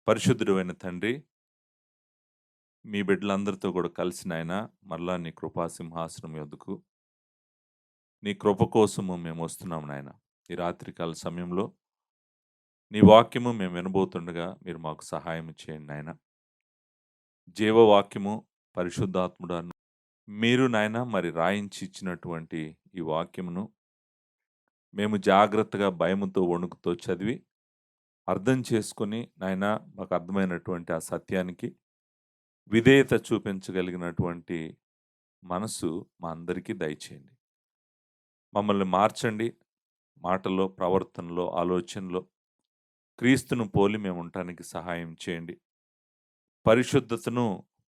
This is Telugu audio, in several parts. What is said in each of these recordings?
పరిశుద్ధుడైన తండ్రి, మీ బిడ్డలందరితో కూడా కలిసి నాయన మరలా నీ కృపా సింహాసనం యొద్దకు నీ కృప కోసము మేము వస్తున్నాం నాయన. ఈ రాత్రికాల సమయంలో నీ వాక్యము మేము వినబోతుండగా మీరు మాకు సహాయం చేయండి నాయన. జీవవాక్యము పరిశుద్ధాత్ముడు మీరు నాయన మరి రాయించి ఇచ్చినటువంటి ఈ వాక్యమును మేము జాగ్రత్తగా భయముతో వణుకుతో చదివి అర్థం చేసుకొని నాయన మాకు అర్థమైనటువంటి ఆ సత్యానికి విధేయత చూపించగలిగినటువంటి మనసు మా అందరికీ దయచేయండి. మమ్మల్ని మార్చండి. మాటల్లో, ప్రవర్తనలో, ఆలోచనలో క్రీస్తును పోలి మేము ఉండటానికి సహాయం చేయండి. పరిశుద్ధతను,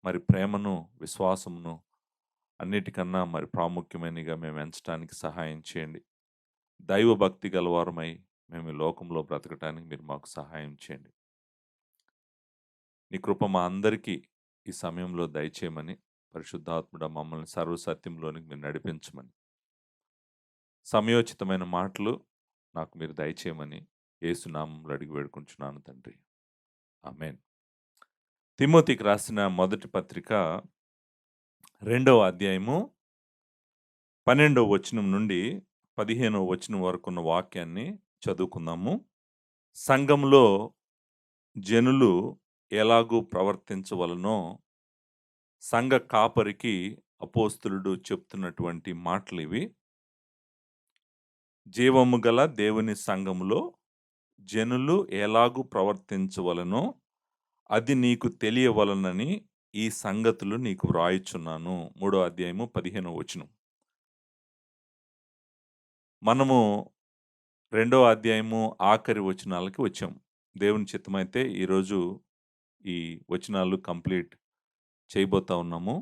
మరి ప్రేమను, విశ్వాసమును అన్నిటికన్నా మరి ప్రాముఖ్యమైనగా మేము ఎంచడానికి సహాయం చేయండి. దైవ భక్తి గలవారమై మేము ఈ లోకంలో బ్రతకటానికి మీరు మాకు సహాయం చేయండి. నీ కృప మా అందరికీ ఈ సమయంలో దయచేయమని, పరిశుద్ధాత్ముడ మమ్మల్ని సర్వసత్యంలోనికి మీరు నడిపించమని, సమయోచితమైన మాటలు నాకు మీరు దయచేయమని యేసునామంలో అడిగి వేడుకుంటున్నాను తండ్రి. ఆమేన్. తిమోతికి రాసిన మొదటి పత్రిక 2వ అధ్యాయము 12వ వచనం నుండి 15వ వచనం వరకు ఉన్న వాక్యాన్ని చదువుకుందాము. సంఘంలో జనులు ఎలాగూ ప్రవర్తించవలనో సంఘ కాపరికి అపోస్తలుడు చెప్తున్నటువంటి మాటలు ఇవి. జీవము గల దేవుని సంఘములో జనులు ఎలాగూ ప్రవర్తించవలనో అది నీకు తెలియవలనని ఈ సంగతులు నీకు వ్రాయుచున్నాను. 3వ అధ్యాయము 15వ వచనం. మనము 2వ అధ్యాయము ఆఖరి వచనాలకి వచ్చాం. దేవుని చిత్తమైతే ఈరోజు ఈ వచనాలు కంప్లీట్ చేయబోతా ఉన్నాము.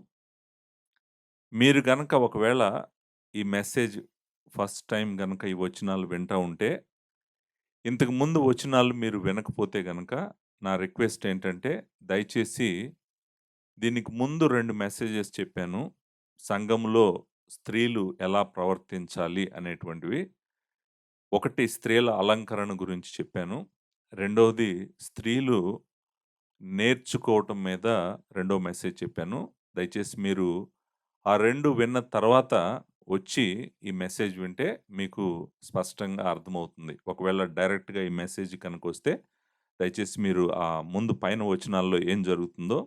మీరు గనక ఒకవేళ ఈ మెసేజ్ ఫస్ట్ టైం గనక ఈ వచనాలు వింటా ఉంటే, ఇంతకు ముందు వచనాలు మీరు వినకపోతే గనక నా రిక్వెస్ట్ ఏంటంటే, దయచేసి దీనికి ముందు 2 మెసేజెస్ చెప్పాను. సంఘంలో స్త్రీలు ఎలా ప్రవర్తించాలి అనేటువంటివి. ఒకటి స్త్రీల అలంకరణ గురించి చెప్పాను. రెండవది స్త్రీలు నేర్చుకోవటం మీద రెండో మెసేజ్ చెప్పాను. దయచేసి మీరు ఆ 2 విన్న తర్వాత వచ్చి ఈ మెసేజ్ వింటే మీకు స్పష్టంగా అర్థమవుతుంది. ఒకవేళ డైరెక్ట్‌గా ఈ మెసేజ్ కనుక వస్తే దయచేసి మీరు ఆ ముందు పైన వచనాల్లో ఏం జరుగుతుందో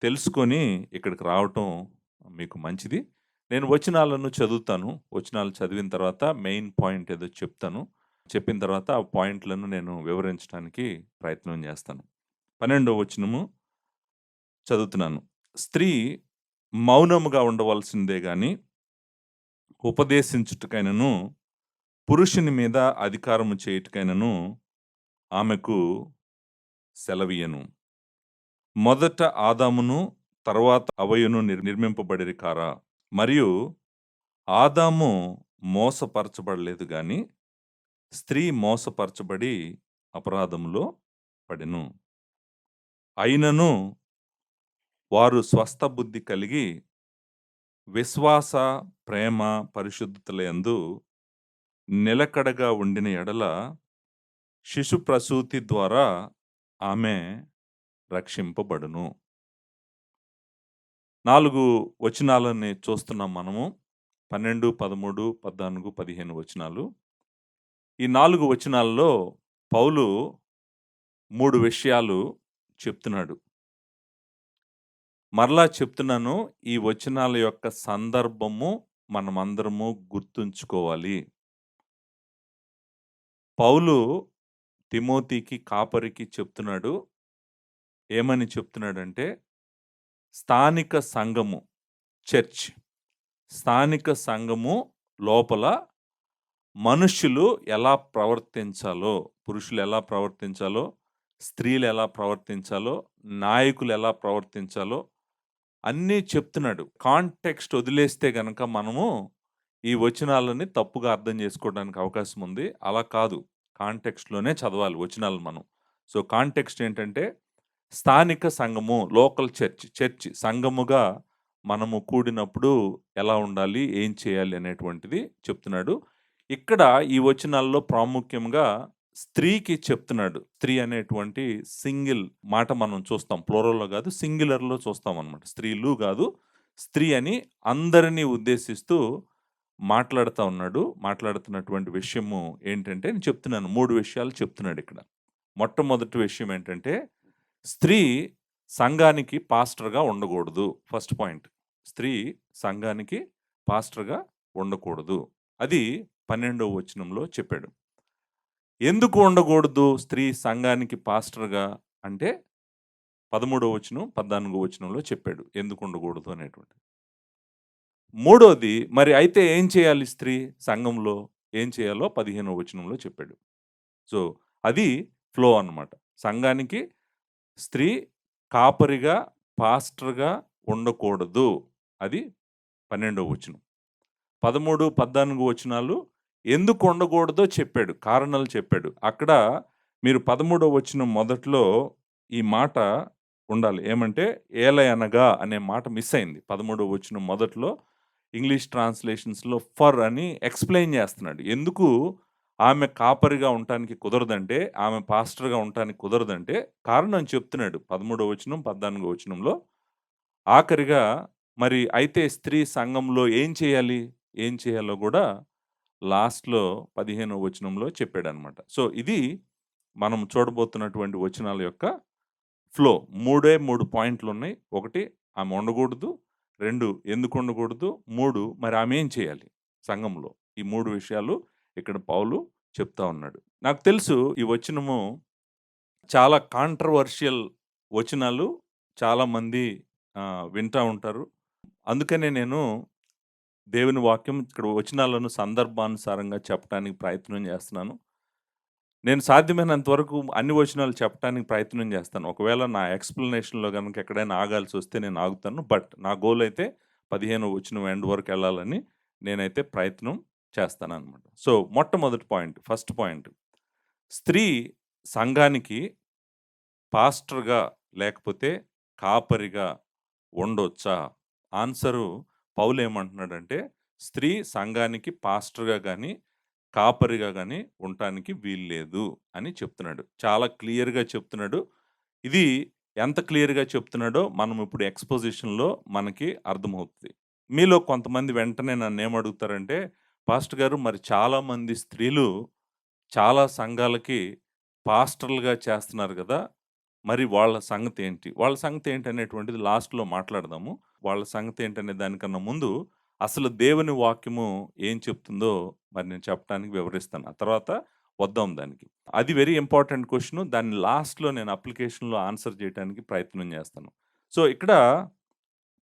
తెలుసుకొని ఇక్కడికి రావటం మీకు మంచిది. నేను వచనాలను చదువుతాను. వచనాలు చదివిన తర్వాత మెయిన్ పాయింట్ ఏదో చెప్తాను. చెప్పిన తర్వాత ఆ పాయింట్‌లను నేను వివరించడానికి ప్రయత్నం చేస్తాను. 12వ వచనము చదువుతున్నాను. స్త్రీ మౌనముగా ఉండవలసిందే గాని ఉపదేశించుటకైనను, పురుషుని మీద అధికారము చేయుటకైనను ఆమెకు సెలవియ్యను. మొదట ఆదామును తర్వాత హవ్వయును నిర్మింపబడిరి కారా? మరియు ఆదాము మోసపరచబడలేదు గాని స్త్రీ మోసపరచబడి అపరాధములో పడెను. అయినను వారు స్వస్థ బుద్ధి కలిగి విశ్వాస, ప్రేమ, పరిశుద్ధతలయందు నిలకడగా ఉండిన ఎడల శిశు ప్రసూతి ద్వారా ఆమె రక్షింపబడును. 4 వచనాలని చూస్తున్నాం మనము. 12, 13, 14, 15 వచనాలు. ఈ 4 వచనాల్లో పౌలు 3 విషయాలు చెప్తున్నాడు. మరలా చెప్తున్నాను, ఈ వచనాల యొక్క సందర్భము మనమందరము గుర్తుంచుకోవాలి. పౌలు తిమోతికి, కాపరికి చెప్తున్నాడు. ఏమని చెప్తున్నాడంటే, స్థానిక సంఘము, చర్చ్, స్థానిక సంఘము లోపల మనుష్యులు ఎలా ప్రవర్తించాలో, పురుషులు ఎలా ప్రవర్తించాలో, స్త్రీలు ఎలా ప్రవర్తించాలో, నాయకులు ఎలా ప్రవర్తించాలో అన్నీ చెప్తున్నాడు. కాంటెక్స్ట్ వదిలేస్తే గనక మనము ఈ వచనాలని తప్పుగా అర్థం చేసుకోవడానికి అవకాశం ఉంది. అలా కాదు, కాంటెక్స్ట్‌లోనే చదవాలి వచనాలు మనం. సో, కాంటెక్స్ట్ ఏంటంటే స్థానిక సంఘము, లోకల్ చర్చ్ సంఘముగా మనము కూడినప్పుడు ఎలా ఉండాలి, ఏం చేయాలి అనేటువంటిది చెప్తున్నాడు. ఇక్కడ ఈ వచనాల్లో ప్రాముఖ్యంగా స్త్రీకి చెప్తున్నాడు. స్త్రీ అనేటువంటి సింగిల్ మాట మనం చూస్తాం. ప్లూరల్‌లో గాదు, సింగులర్‌లో చూస్తామనమాట. స్త్రీలు గాదు, స్త్రీ అని అందరిని ఉద్దేశిస్తూ మాట్లాడుతా ఉన్నాడు. మాట్లాడుతున్నటువంటి విషయము ఏంటంటే నేను చెప్తున్నాను. 3 విషయాలు చెప్తున్నాడిక్కడ. మొట్టమొదటి విషయం ఏంటంటే, స్త్రీ సంఘానికి పాస్టర్‌గా ఉండగూడదు. First point. స్త్రీ సంఘానికి పాస్టర్‌గా ఉండకూడదు. అది 12వ వచనంలో చెప్పాడు. ఎందుకు ఉండకూడదు స్త్రీ సంఘానికి పాస్టర్‌గా అంటే 13వ వచనం, 14వ వచనంలో చెప్పాడు. ఎందుకు ఉండకూడదు అనేటువంటిది. మూడోది మరి అయితే ఏం చేయాలి స్త్రీ సంఘంలో? ఏం చేయాలో 15వ వచనంలో చెప్పాడు. సో, అది ఫ్లో అన్నమాట. సంఘానికి స్త్రీ కాపరిగా, పాస్టర్‌గా ఉండకూడదు. అది 12వ వచనం. 13, 14 వచనాలు ఎందుకు ఉండకూడదో చెప్పాడు. కారణాలు చెప్పాడు. అక్కడ మీరు 13వ వచనం మొదట్లో ఈ మాట ఉండాలి. ఏమంటే ఏలయనగా అనే మాట మిస్ అయింది. 13వ వచనం మొదట్లో ఇంగ్లీష్ ట్రాన్స్‌లేషన్స్‌లో ఫర్ అని ఎక్స్‌ప్లెయిన్ చేస్తున్నాడు. ఎందుకు ఆమె కాపరిగా ఉండటానికి కుదరదంటే, ఆమె పాస్టర్‌గా ఉండటానికి కుదరదంటే కారణం చెప్తున్నాడు. 13వ వచనం, 14వ వచనంలో. ఆఖరిగా మరి అయితే స్త్రీ సంఘంలో ఏం చేయాలి? ఏం చేయాలో గూడా లాస్ట్‌లో 15వ వచనంలో చెప్పాడనమాట. సో, ఇది మనం చూడబోతున్నటువంటి వచనాల యొక్క ఫ్లో. 3 పాయింట్లున్నాయి. 1 ఆమె ఉండకూడదు. 2 ఎందుకు ఉండకూడదు. 3 మరి ఆమె ఏం చేయాలి సంఘంలో. ఈ 3 విషయాలు ఇక్కడ పౌలు చెప్తా ఉన్నాడు. నాకు తెలుసు ఈ వచనము చాలా కాంట్రోవర్షియల్ వచనాలు చాలామంది వింటా ఉంటారు. అందుకనే నేను దేవుని వాక్యం ఇక్కడ వచనాలను సందర్భానుసారంగా చెప్పటానికి ప్రయత్నం చేస్తున్నాను. నేను సాధ్యమైనంత వరకు అన్ని వచనాలు చెప్పటానికి ప్రయత్నం చేస్తాను. ఒకవేళ నా ఎక్స్‌ప్లనేషన్‌లో గనుక ఎక్కడైనా ఆగాల్సొస్తే నేను ఆగుతాను. బట్ నా గోల్ అయితే 15 వచనం ఎండ్ వరకు ఎళ్ళాలని నేనైతే ప్రయత్నం చేస్తాననమాట. సో, మొట్టమొదటి పాయింట్, ఫస్ట్ పాయింట్. స్త్రీ సంఘానికి పాస్టర్‌గా లేకపోతే కాపరిగా ఉండొచ్చా? ఆన్సరు పౌలేమంటున్నాడంటే, స్త్రీ సంఘానికి పాస్టర్‌గా గాని, కాపరిగా గాని ఉండటానికి వీల్లేదు అని చెప్తున్నాడు. చాలా క్లియర్‌గా చెప్తున్నాడు. ఇది ఎంత క్లియర్‌గా చెప్తున్నాడో మనం ఇప్పుడు ఎక్స్‌పోజిషన్‌లో మనకి అర్థమవుతది. మీలో కొంతమంది వెంటనే నన్నేమడుగుతారంటే, పాస్టర్ గారు మరి చాలామంది స్త్రీలు చాలా సంఘాలకి పాస్టర్‌లుగా చేస్తున్నారు గదా! మరి వాళ్ళ సంగతేంటి? వాళ్ళ సంగతేంటి అనేటువంటిది లాస్ట్‌లో మాట్లాడదాము. వాళ్ళ సంగతేంటనే దానికన్నా ముందు, అసలు దేవుని వాక్యము ఏం చెప్తుందో మరి నేను చెప్పటానికి వివరిస్తాను. ఆ తర్వాత వద్దాం దానికి. అది వెరీ ఇంపార్టెంట్ క్వెషను. దాన్ని లాస్ట్‌లో నేను అప్లికేషన్‌లో ఆన్సర్ చేయటానికి ప్రయత్నం చేస్తాను. సో, ఇక్కడ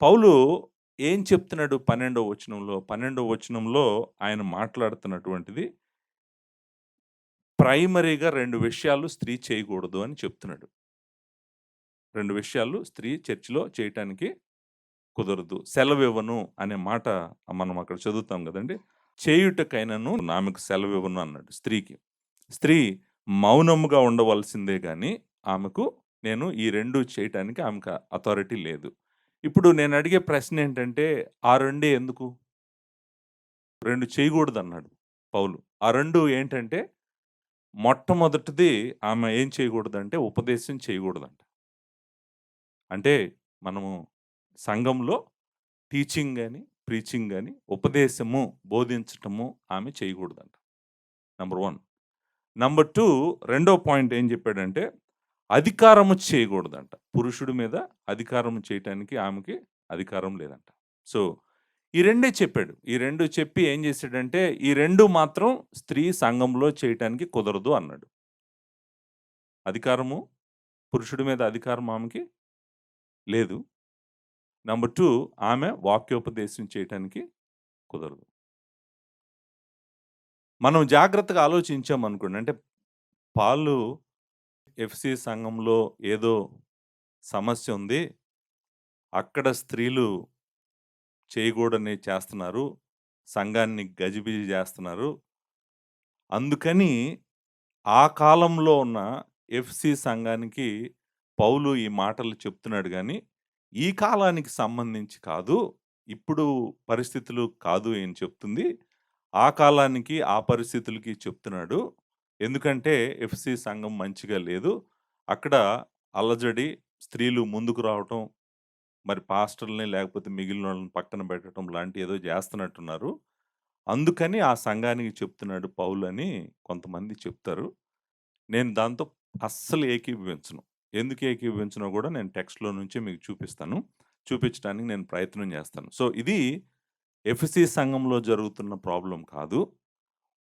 పౌలు ఏం చెప్తున్నాడు 12వ వచనంలో? 12వ వచనంలో ఆయన మాట్లాడుతున్నటువంటిది ప్రైమరీగా 2 విషయాలు స్త్రీ చేయకూడదు అని చెప్తున్నాడు. 2 విషయాలు స్త్రీ చర్చ్‌లో చేయటానికి కుదరదు. సెలవివ్వను అనే మాట మనం అక్కడ చదువుతాం గదండీ! చేయుటకైనను ఆమెకు సెలవివ్వను అన్నాడు స్త్రీకి. స్త్రీ మౌనముగా ఉండవలసిందే గాని, ఆమెకు నేను ఈ 2 చేయటానికి ఆమెకు అథారిటీ లేదు. ఇప్పుడు నేనడిగే ప్రశ్నేంటంటే, ఆ రెండే ఎందుకు? 2 చేయగూడదన్నాడు పౌలు. ఆ 2 ఏంటంటే, మొట్టమొదటిది ఆమె ఏం చేయగూడదంటే, ఉపదేశం చేయగూడదంట. అంటే మనము సంఘంలో టీచింగ్ గాని, ప్రీచింగ్ గాని, ఉపదేశము, బోధించటము ఆమె చేయగూడదంట. నంబర్ 1. నంబర్ 2 రెండో పాయింట్ ఏం జెప్పాడంటే, అధికారము చేయగూడదంట. పురుషుడి మీద అధికారం చేయటానికి ఆమెకి అధికారం లేదంట. సో, ఈ రెండే చెప్పాడు. ఈ 2 చెప్పి ఏం జేసాడంటే, ఈ 2 మాత్రం స్త్రీ సంఘంలో చేయటానికి కుదరదు అన్నాడు. అధికారము, పురుషుడి మీద అధికారం ఆమెకి లేదు. నంబర్ 2 ఆమె వాక్యోపదేశం చేయటానికి కుదరదు. మనం జాగ్రత్తగా ఆలోచించామనుకోండి. అంటే పాలు ఎఫ్‌సి సంఘంలో ఏదో సమస్య ఉంది. అక్కడ స్త్రీలు చేయకూడనివి చేస్తున్నారు. సంఘాన్ని గజిబిజి జేస్తున్నారు. అందుకని ఆ కాలంలో ఉన్న ఎఫ్‌సి సంఘానికి పౌలు ఈ మాటలు చెప్తున్నాడు గానీ, ఈ కాలానికి సంబంధించి కాదు. ఇప్పుడు పరిస్థితులు కాదు ఈయన చెప్తుంది. ఆ కాలానికి, ఆ పరిస్థితులకి చెప్తున్నాడు. ఎందుకంటే ఎఫ్‌సీ సంఘం మంచిగా లేదు. అక్కడ అల్లజడి, స్త్రీలు ముందుకు రావటం, మరి పాస్టర్‌లని లేకపోతే మిగిలినోళ్ళని పక్కన పెట్టడం లాంటి ఏదో జేస్తున్నట్టున్నారు. అందుకని ఆ సంఘానికి చెప్తున్నాడు పౌలని కొంతమంది చెప్తారు. నేను దాంతో అస్సలు ఏకీభవించను. ఎందుకు ఏకీభవించనో గూడా నేను టెక్స్ట్‌లో నుంచే మీకు చూపిస్తాను. చూపించడానికి నేను ప్రయత్నం జేస్తాను. సో, ఇది ఎఫెసీ సంఘంలో జరుగుతున్న ప్రాబ్లమ్ కాదు.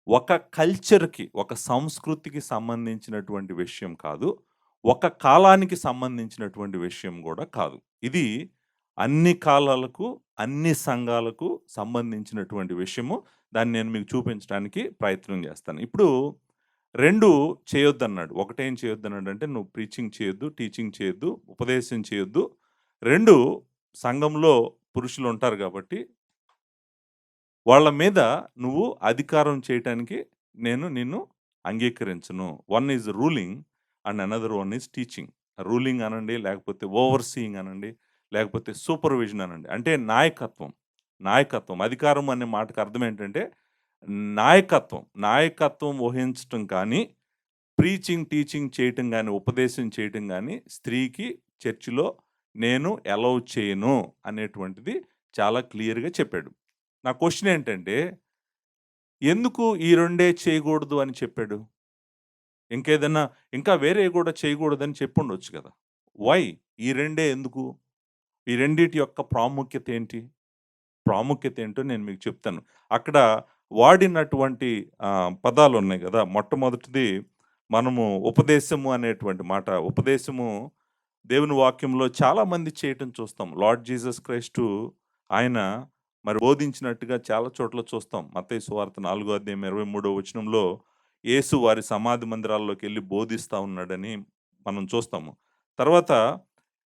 ఒక కల్చర్‌కి, ఒక సంస్కృతికి సంబంధించినటువంటి విషయం కాదు. ఒక కాలానికి సంబంధించినటువంటి విషయం గూడా కాదు. ఇది అన్ని కాలాలకు, అన్ని సంఘాలకు సంబంధించినటువంటి విషయము. దాన్ని నేను మీకు చూపించడానికి ప్రయత్నం జేస్తాను. ఇప్పుడు 2 చేయొద్దన్నాడు. ఒకటేం చేయొద్దన్నాడంటే, నువ్వు ప్రీచింగ్ చేయొద్దు, టీచింగ్ చేయొద్దు, ఉపదేశం చేయొద్దు. 2 సంఘంలో పురుషులుంటారు గాబట్టి వాళ్ళ మీద నువ్వు అధికారం చేయటానికి నేను నిన్ను అంగీకరించను. One is ruling and another one is teaching. Ruling అనండి, లేకపోతే ఓవర్‌సీయింగ్ అనండి, లేకపోతే సూపర్విజన్ అనండి. అంటే నాయకత్వం. నాయకత్వం. అధికారం అనే మాటకు అర్థం ఏంటంటే నాయకత్వం. నాయకత్వం వహించటం కానీ, ప్రీచింగ్, టీచింగ్ చేయటం గాని, ఉపదేశం చేయటం గాని స్త్రీకి చర్చిలో నేను అలౌ చేయను అనేటువంటిది చాలా క్లియర్‌గా చెప్పాడు. నా క్వెషన్ ఏంటంటే, ఎందుకు ఈ రెండే చేయకూడదు అని చెప్పాడు? ఇంకేదన్నా ఇంకా వేరేవి గూడా చేయకూడదని చెప్పుండొచ్చు గదా! వై? ఈ రెండే ఎందుకు? ఈ రెండిటి యొక్క ప్రాముఖ్యత ఏంటి? ప్రాముఖ్యత ఏంటో నేను మీకు చెప్తాను. అక్కడ వాడినటువంటి పదాలున్నాయి గదా! మొట్టమొదటిది మనము ఉపదేశము అనేటువంటి మాట. ఉపదేశము దేవుని వాక్యంలో చాలామంది చేయటం చూస్తాం. లార్డ్ జీసస్ క్రైస్టు ఆయన మరి బోధించినట్టుగా చాలా చోట్ల చూస్తాం. మత్తయి సువార్త 4 అధ్యాయం 23 వచనంలో యేసు వారి సమాధి మందిరాల్లోకెళ్ళి బోధిస్తా ఉన్నాడని మనం చూస్తాము. తర్వాత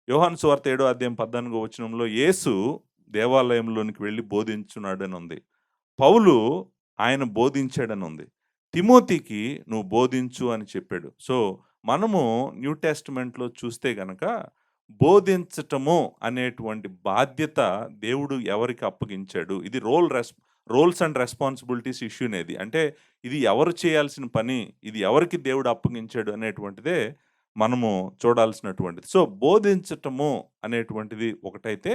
యోహాను సువార్త 7 అధ్యాయం 14 వచనంలో యేసు దేవాలయంలోనికి వెళ్లి బోధించున్నాడని ఉంది. పౌలు ఆయన బోధించాడని ఉంది. తిమోతికి నువ్వు బోధించు అని చెప్పాడు. సో, మనము న్యూ టెస్టమెంట్‌లో చూస్తే గనక బోధించటము అనేటువంటి బాధ్యత దేవుడు ఎవరికి అప్పగించాడు? ఇది రోల్స్ అండ్ రెస్పాన్సిబిలిటీస్ ఇష్యూనేది. అంటే ఇది ఎవరు చేయాల్సిన పని, ఇది ఎవరికి దేవుడు అప్పగించాడు అనేటువంటిదే మనము చూడాల్సినటువంటిది. సో, బోధించటము అనేటువంటిది ఒకటైతే,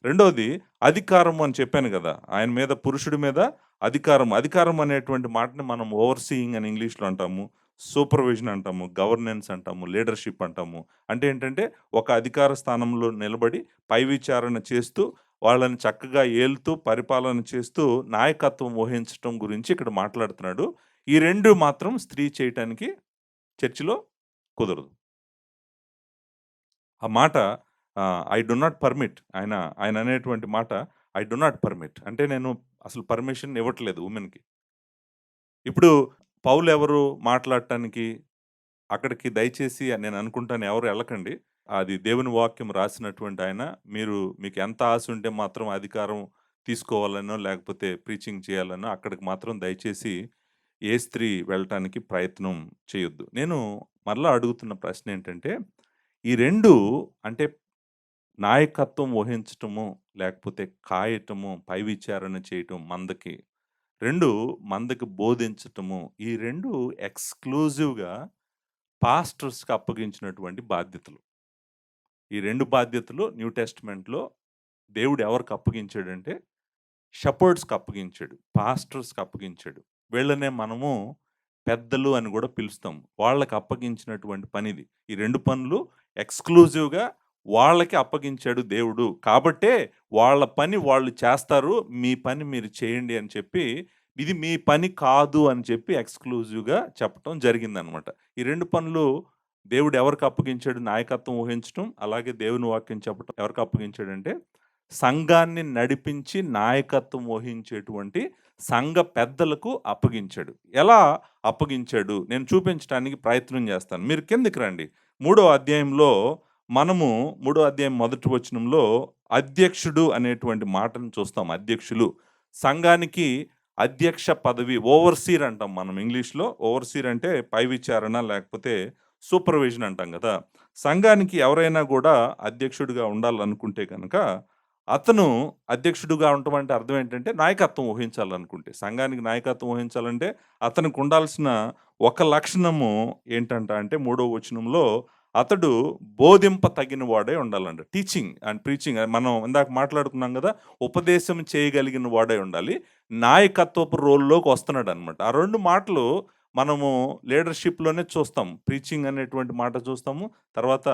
రెండోది అధికారం అని చెప్పాను గదా! ఆయన మీద పురుషుడి మీద అధికారం. అధికారం అనేటువంటి మాటని మనం ఓవర్‌సీయింగ్ అని ఇంగ్లీష్‌లో అంటాము. సూపర్విజన్ అంటాము. గవర్నెన్స్ అంటాము. లీడర్‌షిప్ అంటాము. అంటే ఏంటంటే, ఒక అధికార స్థానంలో నిలబడి పై విచారణ చేస్తూ, వాళ్ళని చక్కగా ఏలుతూ, పరిపాలన చేస్తూ, నాయకత్వం వహించటం గురించి ఇక్కడ మాట్లాడుతున్నాడు. ఈ 2 మాత్రం స్త్రీ చేయటానికి చర్చిలో కుదరదు. ఆ మాట ఐ డు నాట్ పర్మిట్. ఆయన అనేటువంటి మాట ఐ డు నాట్ పర్మిట్. అంటే నేను అసలు పర్మిషన్ ఇవ్వట్లేదు వుమెన్‌కి. ఇప్పుడు పౌలెవరు మాట్లాడటానికి? అక్కడికి దయచేసి నేను అనుకుంటాను ఎవరు ఎళ్ళకండి. అది దేవుని వాక్యం రాసినటువంటి ఆయన. మీకు ఎంత ఆశ ఉంటే మాత్రం అధికారం తీసుకోవాలనో, లేకపోతే ప్రీచింగ్ చేయాలనో అక్కడికి మాత్రం దయచేసి ఏ స్త్రీ వెళ్ళటానికి ప్రయత్నం చేయొద్దు. నేను మరలా అడుగుతున్న ప్రశ్న ఏంటంటే, ఈ 2 అంటే నాయకత్వం వహించటము, లేకపోతే కాయటము, పై విచారణ చేయటం మందకి. 2 మందకి బోధించటము. ఈ 2 ఎక్స్‌క్లూజివ్‌గా పాస్టర్స్‌కి అప్పగించినటువంటి బాధ్యతలు. ఈ 2 బాధ్యతలు న్యూ టెస్టమెంట్‌లో దేవుడు ఎవరికి అప్పగించాడంటే షెపర్డ్స్‌కి అప్పగించాడు. పాస్టర్స్‌కి అప్పగించాడు. వీళ్ళనే మనము పెద్దలు అని గూడా పిలుస్తాం. వాళ్ళకి అప్పగించినటువంటి పనిది. ఈ 2 పనులు ఎక్స్‌క్లూజివ్‌గా వాళ్ళకి అప్పగించాడు దేవుడు. కాబట్టే వాళ్ళ పని వాళ్ళు చేస్తారు. మీ పని మీరు చేయండి అని చెప్పి, ఇది మీ పని కాదు అని చెప్పి ఎక్స్‌క్లూజివ్‌గా చెప్పటం జరిగిందనమాట. ఈ 2 పనులు దేవుడు ఎవరికి అప్పగించాడు? నాయకత్వం వహించటం, అలాగే దేవుని వాక్యం చెప్పటం ఎవరికి అప్పగించాడంటే, సంఘాన్ని నడిపించి నాయకత్వం వహించేటువంటి సంఘ పెద్దలకు అప్పగించాడు. ఎలా అప్పగించాడు? నేను చూపించటానికి ప్రయత్నం చేస్తాను. మీరు కిందకి రండి. మూడో అధ్యాయంలో మనము మూడో అధ్యాయం మొదటి వచనంలో అధ్యక్షుడు అనేటువంటి మాటను చూస్తాం. అధ్యక్షులు. సంఘానికి అధ్యక్ష పదవి ఓవర్‌సీర్ అంటాం మనం ఇంగ్లీష్‌లో. ఓవర్‌సీర్ అంటే పై విచారణ లేకపోతే సూపర్విజన్ అంటాం గదా! సంఘానికి ఎవరైనా గూడా అధ్యక్షుడిగా ఉండాలనుకుంటే గనక అతను అధ్యక్షుడిగా ఉండటం అంటే అర్థం ఏంటంటే నాయకత్వం వహించాలనుకుంటే. సంఘానికి నాయకత్వం వహించాలంటే అతనికి ఉండాల్సిన ఒక లక్షణము ఏంటంట అంటే మూడో వచనంలో అతడు బోధింప తగిన వాడే ఉండాలంట. టీచింగ్ అండ్ ప్రీచింగ్ మనం ఇందాక మాట్లాడుకున్నాం కదా! ఉపదేశం చేయగలిగిన వాడే ఉండాలి. నాయకత్వపు రోల్‌లోకి వస్తున్నాడనమాట. ఆ 2 మాటలు మనము లీడర్‌షిప్‌లోనే చూస్తాం. ప్రీచింగ్ అనేటువంటి మాట చూస్తాము. తర్వాత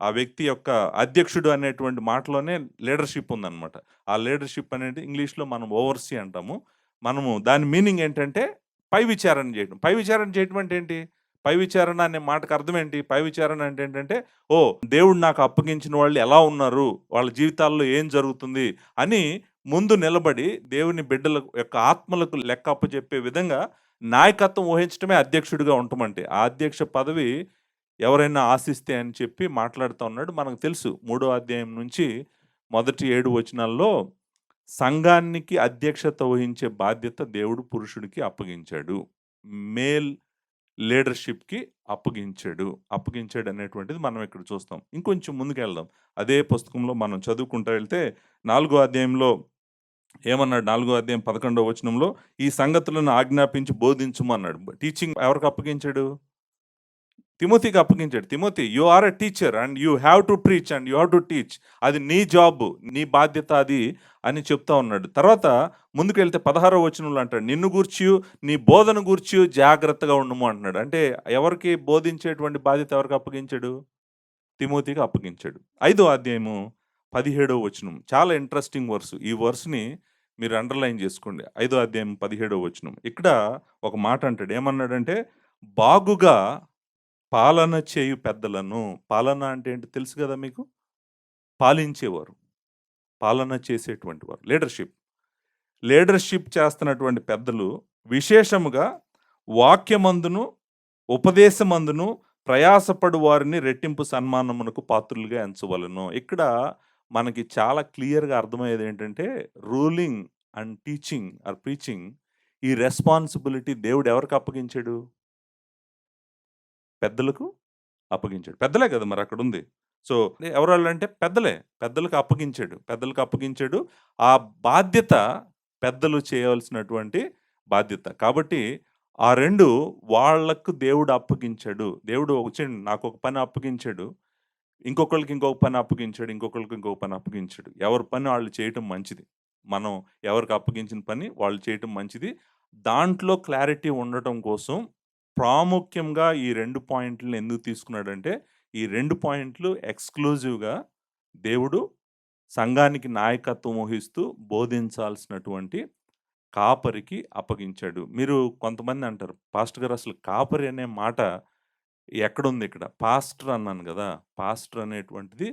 ఆ వ్యక్తి యొక్క అధ్యక్షుడు అనేటువంటి మాటలోనే లీడర్‌షిప్ ఉందనమాట. ఆ లీడర్‌షిప్ అనేది ఇంగ్లీష్‌లో మనం ఓవర్‌సీ అంటాము. మనము దాని మీనింగ్ ఏంటంటే పై విచారణ చేయడం. పై విచారణ చేయటం అంటే ఏంటి? పై విచారణ అనే మాటకు అర్థం ఏంటి? పై విచారణ అంటే ఏంటంటే, ఓహ్! దేవుడు నాకు అప్పగించిన వాళ్ళు ఎలా ఉన్నారు? వాళ్ళ జీవితాల్లో ఏం జరుగుతుంది? అని ముందు నిలబడి దేవుని బిడ్డల యొక్క ఆత్మలకు లెక్క అప్పచెప్పే విధంగా నాయకత్వం వహించడమే అధ్యక్షుడిగా ఉండటమంటే. ఆ అధ్యక్ష పదవి ఎవరైనా ఆశిస్తే అని చెప్పి మాట్లాడుతా ఉన్నాడు. మనకు తెలుసు. మూడో అధ్యాయం నుంచి మొదటి 7 వచనాల్లో సంఘానికి అధ్యక్షత వహించే బాధ్యత దేవుడు పురుషుడికి అప్పగించాడు. మేల్ లీడర్‌షిప్‌కి అప్పగించాడు. అప్పగించాడనేటువంటిది మనం ఇక్కడ చూస్తాం. ఇంకొంచెం ముందుకెళ్దాం. అదే పుస్తకంలో మనం చదువుకుంటా వెళ్తే 4 అధ్యాయంలో ఏమన్నాడు? 4 అధ్యాయం 11 వచనంలో ఈ సంగతులను ఆజ్ఞాపించి బోధించుము అన్నాడు. టీచింగ్ ఎవరికి అప్పగించాడు? తిమోతికి అప్పగించాడు. Timothy you are a teacher and you have to preach and you have to teach. అది నీ జాబ్, నీ బాధ్యత అది అని చెప్తా ఉన్నాడు. తర్వాత ముందుకెళ్తే 16వ వచనంలో అంటాడు, నిన్ను గూర్చియు, నీ బోధన గూర్చియు జాగ్రత్తగా ఉండుము అంటున్నాడు. అంటే ఎవరికి బోధించేటువంటి బాధ్యత ఎవరికి అప్పగించాడు? తిమోతికి అప్పగించాడు. 5వ అధ్యాయము 17వ వచనం చాలా ఇంట్రెస్టింగ్ వర్స్. ఈ వర్స్‌ని మీరు అండర్‌లైన్ చేసుకోండి. 5వ అధ్యాయం 17వ వచనం. ఇక్కడ ఒక మాట అంటాడు. ఏమన్నాడంటే, బాగుగా పాలన చేయు పెద్దలను. పాలన అంటే ఏంటి తెలుసు గదా మీకు? పాలించేవారు. పాలన చేసేటువంటి వారు. లీడర్‌షిప్. లీడర్‌షిప్ చేస్తున్నటువంటి పెద్దలు విశేషముగా వాక్యమందును, ఉపదేశమందును ప్రయాసపడు వారిని రెట్టింపు సన్మానమునకు పాత్రులుగా ఎంచవలెను. ఇక్కడ మనకి చాలా క్లియర్‌గా అర్థమయ్యేదేంటంటే ruling and teaching or preaching ఈ రెస్పాన్సిబిలిటీ దేవుడు ఎవరికి అప్పగించాడు? పెద్దలకు అప్పగించాడు. పెద్దలే గదా! మరక్కడుంది. సో, ఎవరాళ్ళంటే పెద్దలే. పెద్దలకు అప్పగించాడు. పెద్దలకు అప్పగించాడు. ఆ బాధ్యత పెద్దలు చేయవలసినటువంటి బాధ్యత. కాబట్టి ఆ 2 వాళ్ళకు దేవుడు అప్పగించాడు. దేవుడు వచ్చాడు నాకొక పని అప్పగించాడు. ఇంకొకళ్ళకి ఇంకొక పని అప్పగించాడు. ఇంకొకళ్ళకి ఇంకొక పని అప్పగించాడు. ఎవరి పని ఆళ్ళు చేయటం మంచిది. మనం ఎవరికి అప్పగించిన పని వాళ్ళు చేయటం మంచిది. దాంట్లో క్లారిటీ ఉండటం కోసం ప్రాముఖ్యంగా ఈ 2 పాయింట్‌లని ఎందుకు తీసుకున్నాడంటే, ఈ 2 పాయింట్లు ఎక్స్‌క్లూజివ్‌గా దేవుడు సంఘానికి నాయకత్వం వహిస్తూ బోధించాల్సినటువంటి కాపరికి అప్పగించాడు. మీరు కొంతమంది అంటారు, పాస్టర్ గారు అసలు కాపరి అనే మాట ఎక్కడుంది ఇక్కడ? పాస్టర్ అన్నాను గదా! పాస్టర్ అనేటువంటిది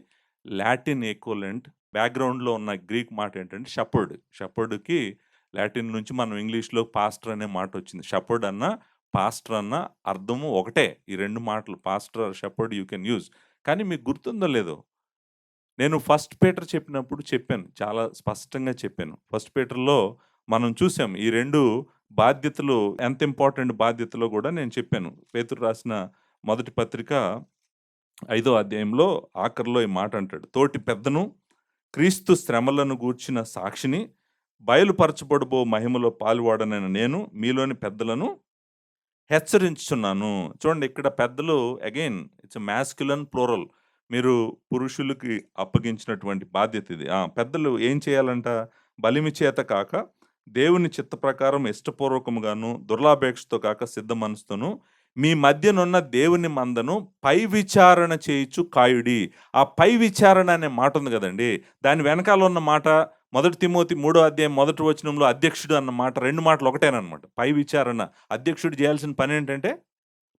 లాటిన్ ఈక్వలెంట్ బ్యాక్‌గ్రౌండ్‌లో ఉన్న గ్రీక్ మాట ఏంటంటే షెపర్డ్. షెపర్డ్‌కి లాటిన్ నుంచి మనం ఇంగ్లీష్‌లో పాస్టర్ అనే మాటొచ్చింది. షెపర్డ్ అన్నా, పాస్టర్ అన్నా అర్థము ఒకటే. ఈ 2 మాటలు pastor or shepherd you can use. కానీ మీకు గుర్తుందో లేదో, నేను ఫస్ట్ పీటర్ చెప్పినప్పుడు చెప్పాను. చాలా స్పష్టంగా చెప్పాను. ఫస్ట్ పీటర్‌లో మనం చూసాం. ఈ 2 బాధ్యతలు ఎంత ఇంపార్టెంట్ బాధ్యతలో గూడా నేను చెప్పాను. పేతురు రాసిన మొదటి పత్రిక 5వ అధ్యాయంలో ఆఖరిలో ఈ మాట అంటాడు. తోటి పెద్దను, క్రీస్తు శ్రమలను గూర్చిన సాక్షిని, బయలుపరచబడబో మహిమలో పాలువాడనైన నేను మీలోని పెద్దలను హెచ్చరించుచున్నాను. చూడండి ఇక్కడ పెద్దలు అగైన్ ఇట్స్ ఎ మాస్క్యులన్ ప్లూరల్. మీరు పురుషులకి అప్పగించినటువంటి బాధ్యత ఇది. పెద్దలు ఏం చేయాలంట? బలిమి చేత కాక, దేవుని చిత్త ప్రకారం ఇష్టపూర్వకముగాను, దుర్లాపేక్షతో కాక సిద్ధ మనసుతోను, మీ మధ్యనున్న దేవుని మందను పై విచారణ చేయుచు కాయుడి. ఆ పై విచారణ అనే మాట ఉంది గదండీ! దాని వెనకాల ఉన్న మాట మొదటి తిమోతి 3 అధ్యాయం మొదటి వచనంలో అధ్యక్షుడు అన్న మాట 2 మాటలు ఒకటేననమాట. పై విచారణ. అధ్యక్షుడు చేయాల్సిన పనేంటంటే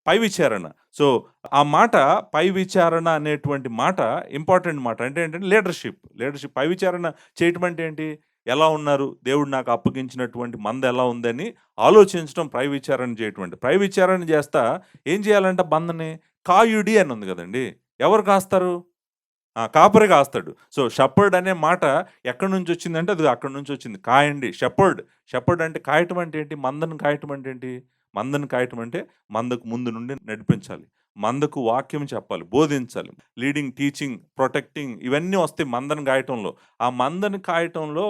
పై విచారణ. సో, ఆ మాట పై విచారణ అనేటువంటి మాట ఇంపార్టెంట్ మాట. అంటే ఏంటంటే లీడర్‌షిప్. లీడర్‌షిప్ పై విచారణ చేయటం అంటే ఏంటి? ఎలా ఉన్నారు? దేవుడు నాకు అప్పగించినటువంటి మంద ఎలా ఉందని ఆలోచించడం పై విచారణ చేయటం. పై విచారణ చేస్తా ఏం చేయాలంట మందని? కాయుడి అని ఉంది గదండీ! ఎవరు కాస్తారు? కాపరి కాస్తాడు. సో, షెపర్డ్ అనే మాట ఎక్కడి నుంచొచ్చిందంటే అది అక్కడి నుంచొచ్చింది. కాయండి. షెపర్డ్. షెపర్డ్ అంటే కాయటం అంటే ఏంటి? మందను కాయటం అంటే ఏంటి? మందను కాయటం అంటే మందకు ముందు నుండి నడిపించాలి. మందకు వాక్యం చెప్పాలి, బోధించాలి. లీడింగ్, టీచింగ్, ప్రొటెక్టింగ్ ఇవన్నీ వస్తాయి మందను కాయటంలో. ఆ మందను కాయటంలో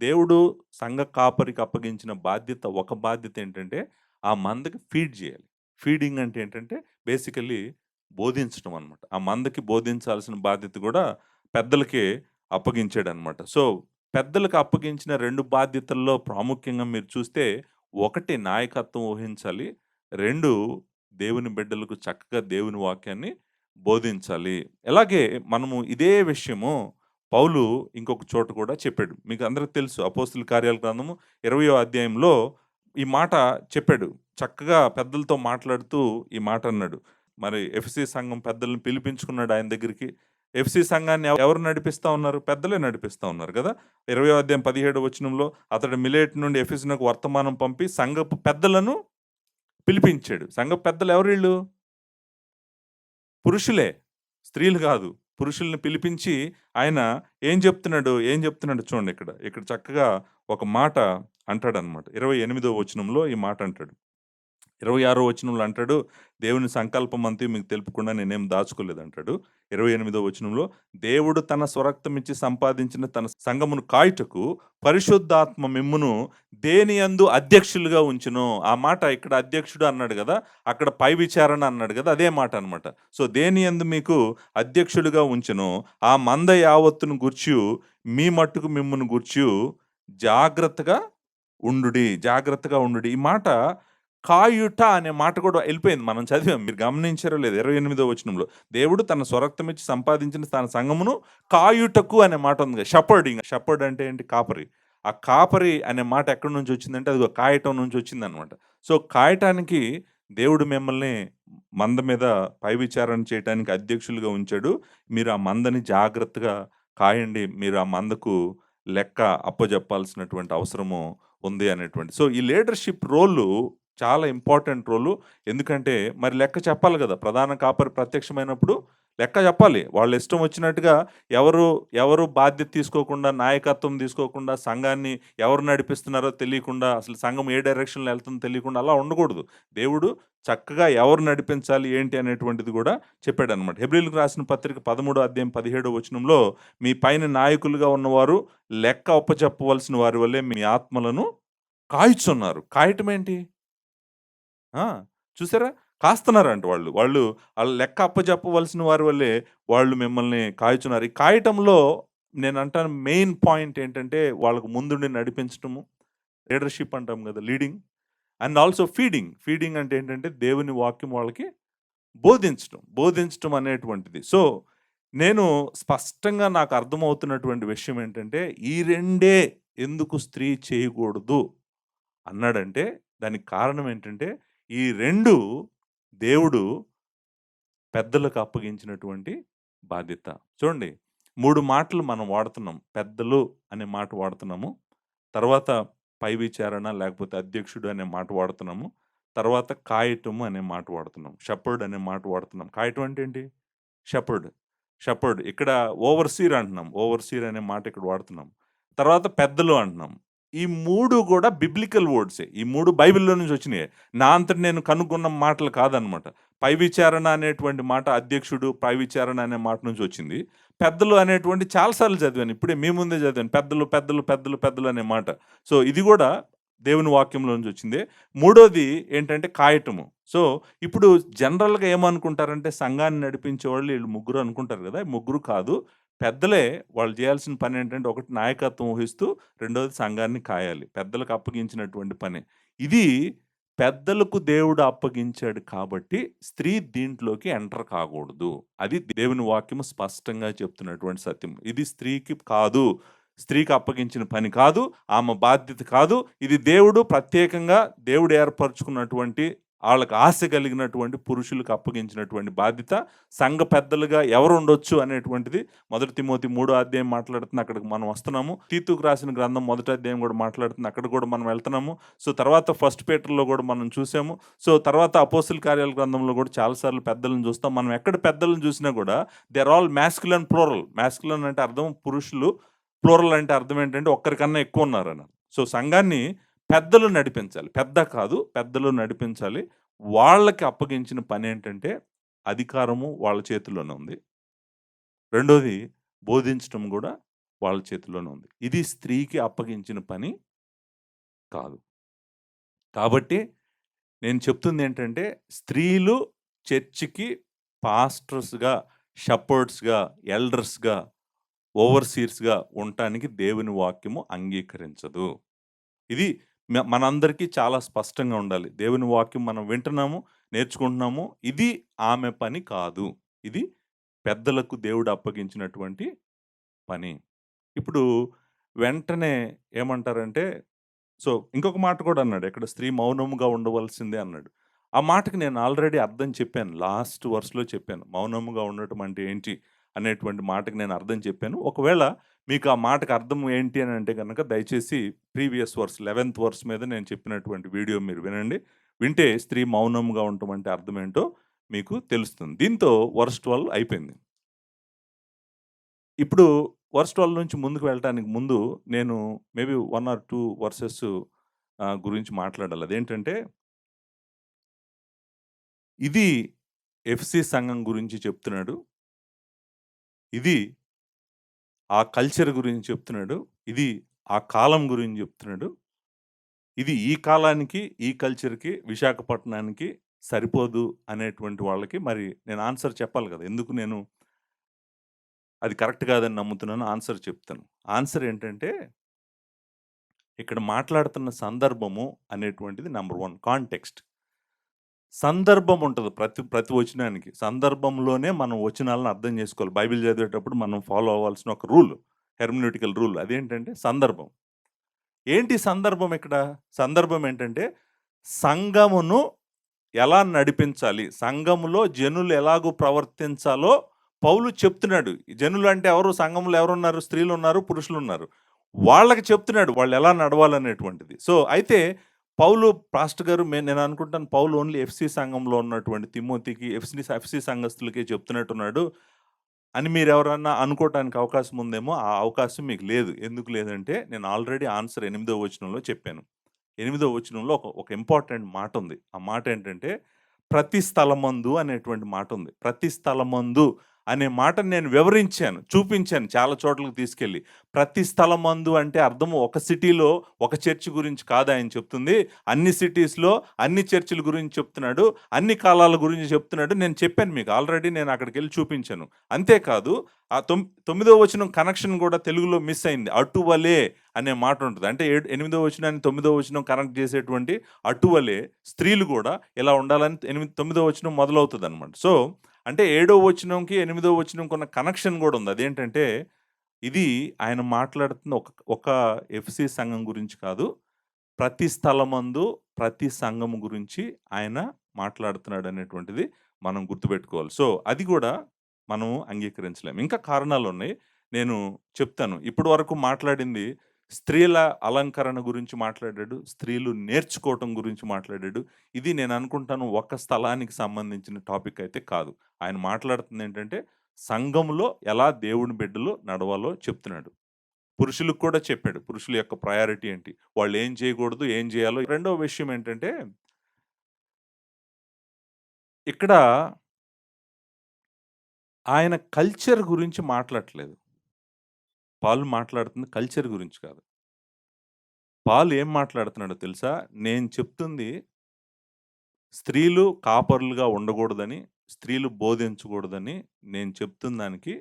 దేవుడు సంఘ కాపరికి అప్పగించిన బాధ్యత, ఒక బాధ్యత ఏంటంటే ఆ మందకి ఫీడ్ చేయాలి. ఫీడింగ్ అంటే ఏంటంటే బేసికల్లీ బోధించడం అనమాట. ఆ మందకి బోధించాల్సిన బాధ్యత కూడా పెద్దలకే అప్పగించాడనమాట. సో, పెద్దలకు అప్పగించిన 2 బాధ్యతల్లో ప్రాముఖ్యంగా మీరు చూస్తే, ఒకటి నాయకత్వం వహించాలి. 2 దేవుని బిడ్డలకు చక్కగా దేవుని వాక్యాన్ని బోధించాలి. అలాగే మనము ఇదే విషయము పౌలు ఇంకొక చోట కూడా చెప్పాడు. మీకు అందరికి తెలుసు అపోస్తలుల కార్యాల గ్రంథము 20వ అధ్యాయంలో ఈ మాట చెప్పాడు. చక్కగా పెద్దలతో మాట్లాడుతూ ఈ మాట అన్నాడు. మరి ఎఫెసీ సంఘం పెద్దల్ని పిలిపించుకున్నాడు ఆయన దగ్గరికి. ఎఫ్‌సీ సంఘాన్ని ఎవరు నడిపిస్తా ఉన్నారు? పెద్దలే నడిపిస్తా ఉన్నారు గదా! 20వ అధ్యాయం 17 వచనంలో అతడు మిలేట్ నుండి ఎఫెసునకు వర్తమానం పంపి సంఘపు పెద్దలను పిలిపించాడు. సంఘపు పెద్దలు ఎవరీళ్ళు? పురుషులే. స్త్రీలు గాదు. పురుషుల్ని పిలిపించి ఆయన ఏం చెప్తున్నాడు చూడండి ఇక్కడ. ఇక్కడ చక్కగా ఒక మాట అంటాడనమాట. 28వ వచనంలో ఈ మాట అంటాడు. 26వ వచనంలో అంటాడు, దేవుని సంకల్పం అంతా మీకు తెలుపకుండా నేనేం దాచుకోలేదంటాడు. 28వ వచనంలో, దేవుడు తన స్వరక్తమిచ్చి సంపాదించిన తన సంఘమును కాయుటకు పరిశుద్ధాత్మ మిమ్మును దేనియందు అధ్యక్షులుగా ఉంచును. ఆ మాట ఇక్కడ అధ్యక్షుడు అన్నాడు గదా! అక్కడ పై విచారణ అన్నాడు గదా! అదే మాట అనమాట. సో, దేనియందు మీకు అధ్యక్షులుగా ఉంచును, ఆ మంద యావత్తును గూర్చియు మీ మట్టుకు మిమ్మును గూర్చియు జాగ్రత్తగా జాగ్రత్తగా ఉండుడి. ఈ మాట కాయుట అనే మాట కూడా ఎళ్ళిపోయింది. మనం చదివాం. మీరు గమనించారో లేదో 28వ వచనంలో. దేవుడు తన స్వరక్తమిచ్చి సంపాదించిన తన సంఘమును కాయుటకు అనే మాట ఉంది. షపర్డింగ్. షపర్డ్ అంటే ఏంటి? కాపరి. ఆ కాపరి అనే మాట ఎక్కడి నుంచి వచ్చిందంటే అదిగో కాయటం నుంచి వచ్చిందనమాట. సో, కాయటానికి దేవుడు మిమ్మల్ని మంద మీద పై విచారణ చేయటానికి అధ్యక్షులుగా ఉంచాడు. మీరు ఆ మందని జాగ్రత్తగా కాయండి. మీరు ఆ మందకు లెక్క అప్పజెప్పాల్సినటువంటి అవసరము ఉంది అనేటువంటి. సో, ఈ లీడర్‌షిప్ రోలు చాలా ఇంపార్టెంట్ రోలు. ఎందుకంటే మరి లెక్క చెప్పాలి గదా! ప్రధాన కాపరి ప్రత్యక్షమైనప్పుడు లెక్క చెప్పాలి. వాళ్ళ ఇష్టం వచ్చినట్టుగా ఎవరు, ఎవరు బాధ్యత తీసుకోకుండా, నాయకత్వం తీసుకోకుండా, సంఘాన్ని ఎవరు నడిపిస్తున్నారో తెలియకుండా, అసలు సంఘం ఏ డైరెక్షన్‌లో ఎళ్తుందో తెలియకుండా అలా ఉండకూడదు. దేవుడు చక్కగా ఎవరు నడిపించాలి, ఏంటి అనేటువంటిది గూడా చెప్పాడనమాట. హెబ్రీయులకు రాసిన పత్రిక 13వ అధ్యాయం 17వ వచనంలో, మీ పైన నాయకులుగా ఉన్నవారు లెక్క అప్పచెప్పవలసిన వారి వల్లే మీ ఆత్మలను కాయుచున్నారు. కాయటం ఏంటి? ఆ! చూసారా? కాస్తున్నారంట వాళ్ళు. ఆళ్ళ లెక్క అప్పజెప్పవలసిన వారి వల్లే వాళ్ళు మిమ్మల్ని కాయుచున్నారు. ఈ కాయటంలో నేనంటాను మెయిన్ పాయింట్ ఏంటంటే, వాళ్ళకు ముందుండి నడిపించటము. లీడర్‌షిప్ అంటాం గదా! Leading and also feeding. Feeding అంటే ఏంటంటే, దేవుని వాక్యం వాళ్ళకి బోధించటం అనేటువంటిది. సో, నేను స్పష్టంగా నాకు అర్థమవుతున్నటువంటి విషయం ఏంటంటే, ఈ రెండే ఎందుకు స్త్రీ చేయకూడదు అన్నాడంటే, దానికి కారణం ఏంటంటే, ఈ 2 దేవుడు పెద్దలకు అప్పగించినటువంటి బాధ్యత. చూడండి 3 మాటలు మనం వాడుతున్నాం. పెద్దలు అనే మాట వాడుతున్నాము. తర్వాత పై విచారణ లేకపోతే అధ్యక్షుడు అనే మాట వాడుతున్నాము. తర్వాత కాయటము అనే మాట వాడుతున్నాం. షెపర్డ్ అనే మాట వాడుతున్నాం. కాయటం అంటే ఏంటి? షెపర్డ్. షెపర్డ్. ఇక్కడ ఓవర్‌సీర్ అంటున్నాం. ఓవర్‌సీర్ అనే మాట ఇక్కడ వాడుతున్నాం. తర్వాత పెద్దలు అంటున్నాం. ఈ 3 గూడా బిబ్లికల్ వర్డ్సే. ఈ 3 బైబిల్‌లో నుంచి వచ్చినయే. నా అంతట నేను కనుగొన్న మాటలు కాదనమాట. పై విచారణ అనేటువంటి మాట అధ్యక్షుడు, పై విచారణ అనే మాట నుంచి వచ్చింది. పెద్దలు అనేటువంటి చాలా సార్లు చదివాను. ఇప్పుడే మీ ముందే చదివాను. పెద్దలు అనే మాట. సో, ఇది గూడా దేవుని వాక్యంలో నుంచి వచ్చిందే. మూడోది ఏంటంటే కాయటము. సో, ఇప్పుడు జనరల్‌గా ఏమనుకుంటారంటే సంఘాన్ని నడిపించేవాళ్ళు ఈళ్ళు ముగ్గురు అనుకుంటారు గదా! ముగ్గురు కాదు. పెద్దలే వాళ్ళు చేయాల్సిన పనేంటంటే ఒకటి నాయకత్వం వహిస్తూ, రెండోది సంఘాన్ని కాయాలి. పెద్దలకు అప్పగించినటువంటి పని. ఇది పెద్దలకు దేవుడు అప్పగించాడు కాబట్టి, స్త్రీ దీంట్లోకి ఎంటర్ కాకూడదు. అది దేవుని వాక్యము స్పష్టంగా చెప్తున్నటువంటి సత్యం. ఇది స్త్రీకి కాదు. స్త్రీకి అప్పగించిన పని కాదు. ఆమె బాధ్యత కాదు. ఇది దేవుడు ప్రత్యేకంగా దేవుడు ఏర్పరచుకున్నటువంటి ఆళ్ళకి ఆశ కలిగినటువంటి పురుషులకు అప్పగించినటువంటి బాధ్యత. సంఘ పెద్దలుగా ఎవరుండొచ్చు అనేటువంటిది 1 తిమోతి 3 అధ్యాయం మాట్లాడుతుంది. అక్కడికి మనం వస్తున్నాము. తీతుకు రాసిన గ్రంథం 1 అధ్యాయం గూడా మాట్లాడుతుంది. అక్కడికి గూడా మనం వెళ్తున్నాము. సో, తర్వాత ఫస్ట్ పీటర్‌లో గూడా మనం చూసాము. సో, తర్వాత అపోస్తల కార్యాల గ్రంథంలో గూడా చాలా సార్లు పెద్దలను చూస్తాం. మనం ఎక్కడ పెద్దలను చూసినా గూడా they are all masculine, plural. Masculine అంటే అర్థం పురుషులు. ప్లూరల్ అంటే అర్థం ఏంటంటే ఒక్కరికన్నా ఎక్కువున్నారని. సో, సంఘాన్ని పెద్దలు నడిపించాలి. పెద్ద కాదు, పెద్దలు నడిపించాలి. వాళ్ళకి అప్పగించిన పనేంటంటే, అధికారము వాళ్ళ చేతుల్లోనే ఉంది. రెండోది బోధించటం గూడా వాళ్ళ చేతుల్లోనే ఉంది. ఇది స్త్రీకి అప్పగించిన పని కాదు. కాబట్టి నేను చెప్తుందేంటంటే, స్త్రీలు చర్చికి పాస్టర్స్‌గా, షెపర్డ్స్‌గా, ఎల్డర్స్‌గా, ఓవర్‌సీర్స్‌గా ఉండటానికి దేవుని వాక్యము అంగీకరించదు. ఇది మనందరికీ చాలా స్పష్టంగా ఉండాలి. దేవుని వాక్యం మనం వింటున్నాము, నేర్చుకుంటున్నాము. ఇది ఆమె పని కాదు. ఇది పెద్దలకు దేవుడు అప్పగించినటువంటి పని. ఇప్పుడు వెంటనే ఏమంటారంటే ఇంకొక మాట కూడా అన్నాడు. ఎక్కడ స్త్రీ మౌనముగా ఉండవలసిందే అన్నాడు. ఆ మాటకి నేను ఆల్రెడీ అర్థం చెప్పాను. లాస్ట్ వర్స్‌లో చెప్పాను. మౌనముగా ఉండటం అంటే ఏంటి అనేటువంటి మాటకి నేను అర్థం చెప్పాను. ఒకవేళ మీకు ఆ మాటకి అర్థం ఏంటి అని అంటే గనక దయచేసి ప్రీవియస్ వర్స్ 11థ్ వర్స్ మీద నేను చెప్పినటువంటి వీడియో మీరు వినండి. వింటే స్త్రీ మౌనంగా ఉండటం అంటే అర్థం ఏంటో మీకు తెలుస్తుంది. దీంతో వర్స్ 12 అయిపోయింది. ఇప్పుడు వర్స్ 12 నుంచి ముందుకు వెళ్ళటానికి ముందు నేను మేబీ 1 ఆర్ 2 వర్సెస్ గురించి మాట్లాడాలి. అదేంటంటే, ఇది ఎఫ్‌సీ సంఘం గురించి చెప్తున్నాడు. ఇది ఆ కల్చర్ గురించి చెప్తున్నాడు. ఇది ఆ కాలం గురించి చెప్తున్నాడు. ఇది ఈ కాలానికి, ఈ కల్చర్‌కి, విశాఖపట్నానికి సరిపోదు అనేటువంటి వాళ్ళకి మరి నేను ఆన్సర్ చెప్పాలి కదా! ఎందుకు నేను అది కరెక్ట్ కాదని నమ్ముతున్నానో ఆన్సర్ చెప్తాను. ఆన్సర్ ఏంటంటే, ఇక్కడ మాట్లాడుతున్న సందర్భము అనేటువంటిది నంబర్ 1 కాంటెక్స్ట్. సందర్భం ఉంటది ప్రతి ప్రతి వచనానికి. సందర్భంలోనే మనం వచనాలను అర్థం చేసుకోవాలి. బైబిల్ చదివేటప్పుడు మనం ఫాలో అవ్వాల్సిన ఒక రూల్. హెర్మెనూటికల్ రూల్. అదేంటంటే సందర్భం. ఏంటి సందర్భం ఇక్కడ? సందర్భం ఏంటంటే సంఘమును ఎలా నడిపించాలి? సంఘములో జనులు ఎలాగో ప్రవర్తించాలో పౌలు చెప్తున్నాడు. జనులు అంటే ఎవరు? సంఘంలో ఎవరున్నారు? స్త్రీలున్నారు, పురుషులున్నారు. వాళ్ళకి చెప్తున్నాడు. వాళ్ళెలా నడవాలనేటువంటిది. అయితే పౌలు పాస్టర్ గారు నేను అనుకుంటాను పౌలు ఓన్లీ ఎఫ్‌సీ సంఘంలో ఉన్నటువంటి తిమోతికి, ఎఫ్‌సీ సంఘస్థులకే చెప్తున్నట్టున్నాడు అని మీరెవరన్నా అనుకోవటానికి అవకాశం ఉందేమో! ఆ అవకాశం మీకు లేదు. ఎందుకు లేదంటే నేను ఆల్రెడీ ఆన్సర్ 8వ వచనంలో చెప్పాను. 8వ వచనంలో ఒక ఇంపార్టెంట్ మాటుంది. ఆ మాటేంటంటే, ప్రతి స్థలమందు అనేటువంటి మాటుంది. ప్రతి స్థలమందు అనే మాటను నేను వివరించాను, చూపించాను చాలా చోట్లకి తీసుకెళ్ళి. ప్రతి స్థలమందు అంటే అర్థం ఒక సిటీలో ఒక చర్చ్ గురించి కాదు ఆయన చెప్తుంది. అన్ని సిటీస్‌లో అన్ని చర్చిల గురించి చెప్తున్నాడు. అన్ని కాలాల గురించి చెప్తున్నాడు. నేను చెప్పాను మీకు ఆల్రెడీ నేను అక్కడికెళ్ళి చూపించాను. అంతేకాదు ఆ 9వ వచనం కనెక్షన్ కూడా తెలుగులో మిస్ అయింది. అటువలే అనే మాట ఉంటది. అంటే 8వ వచనాన్ని 9వ వచనం కనెక్ట్ చేసేటువంటి అటువలే స్త్రీలు కూడా ఇలా ఉండాలని 9వ వచనం మొదలవుతదనమాట. అంటే 7వ వచనంకి, 8వ వచనంకి ఉన్న కనెక్షన్ గూడా ఉంది. అదేంటంటే, ఇది ఆయన మాట్లాడుతున్న ఒక ఎఫ్‌సీ సంఘం గురించి కాదు. ప్రతి స్థలమందు, ప్రతి సంఘం గురించి ఆయన మాట్లాడుతున్నాడనేటువంటిది మనం గుర్తుపెట్టుకోవాలి. అది గూడా మనం అంగీకరించలేం. ఇంకా కారణాలున్నాయి. నేను చెప్తాను. ఇప్పటి వరకు మాట్లాడింది స్త్రీల అలంకరణ గురించి మాట్లాడాడు. స్త్రీలు నేర్చుకోవటం గురించి మాట్లాడాడు. ఇది నేను అనుకుంటాను ఒక స్థలానికి సంబంధించిన టాపిక్ అయితే కాదు. ఆయన మాట్లాడుతుందేంటంటే, సంఘంలో ఎలా దేవుని బిడ్డలు నడవాలో చెప్తున్నాడు. పురుషులకు కూడా చెప్పాడు. పురుషుల యొక్క ప్రయారిటీ ఏంటి? వాళ్ళేం చేయకూడదు, ఏం చేయాలో. రెండో విషయం ఏంటంటే, ఇక్కడ ఆయన కల్చర్ గురించి మాట్లాడట్లేదు. పాల్ మాట్లాడుతుంది కల్చర్ గురించి కాదు. పాల్ ఏం మాట్లాడుతున్నాడో తెలుసా? నేను చెప్తుంది స్త్రీలు కాపరులుగా ఉండకూడదని, స్త్రీలు బోధించకూడదని నేను చెప్తున్న దానికి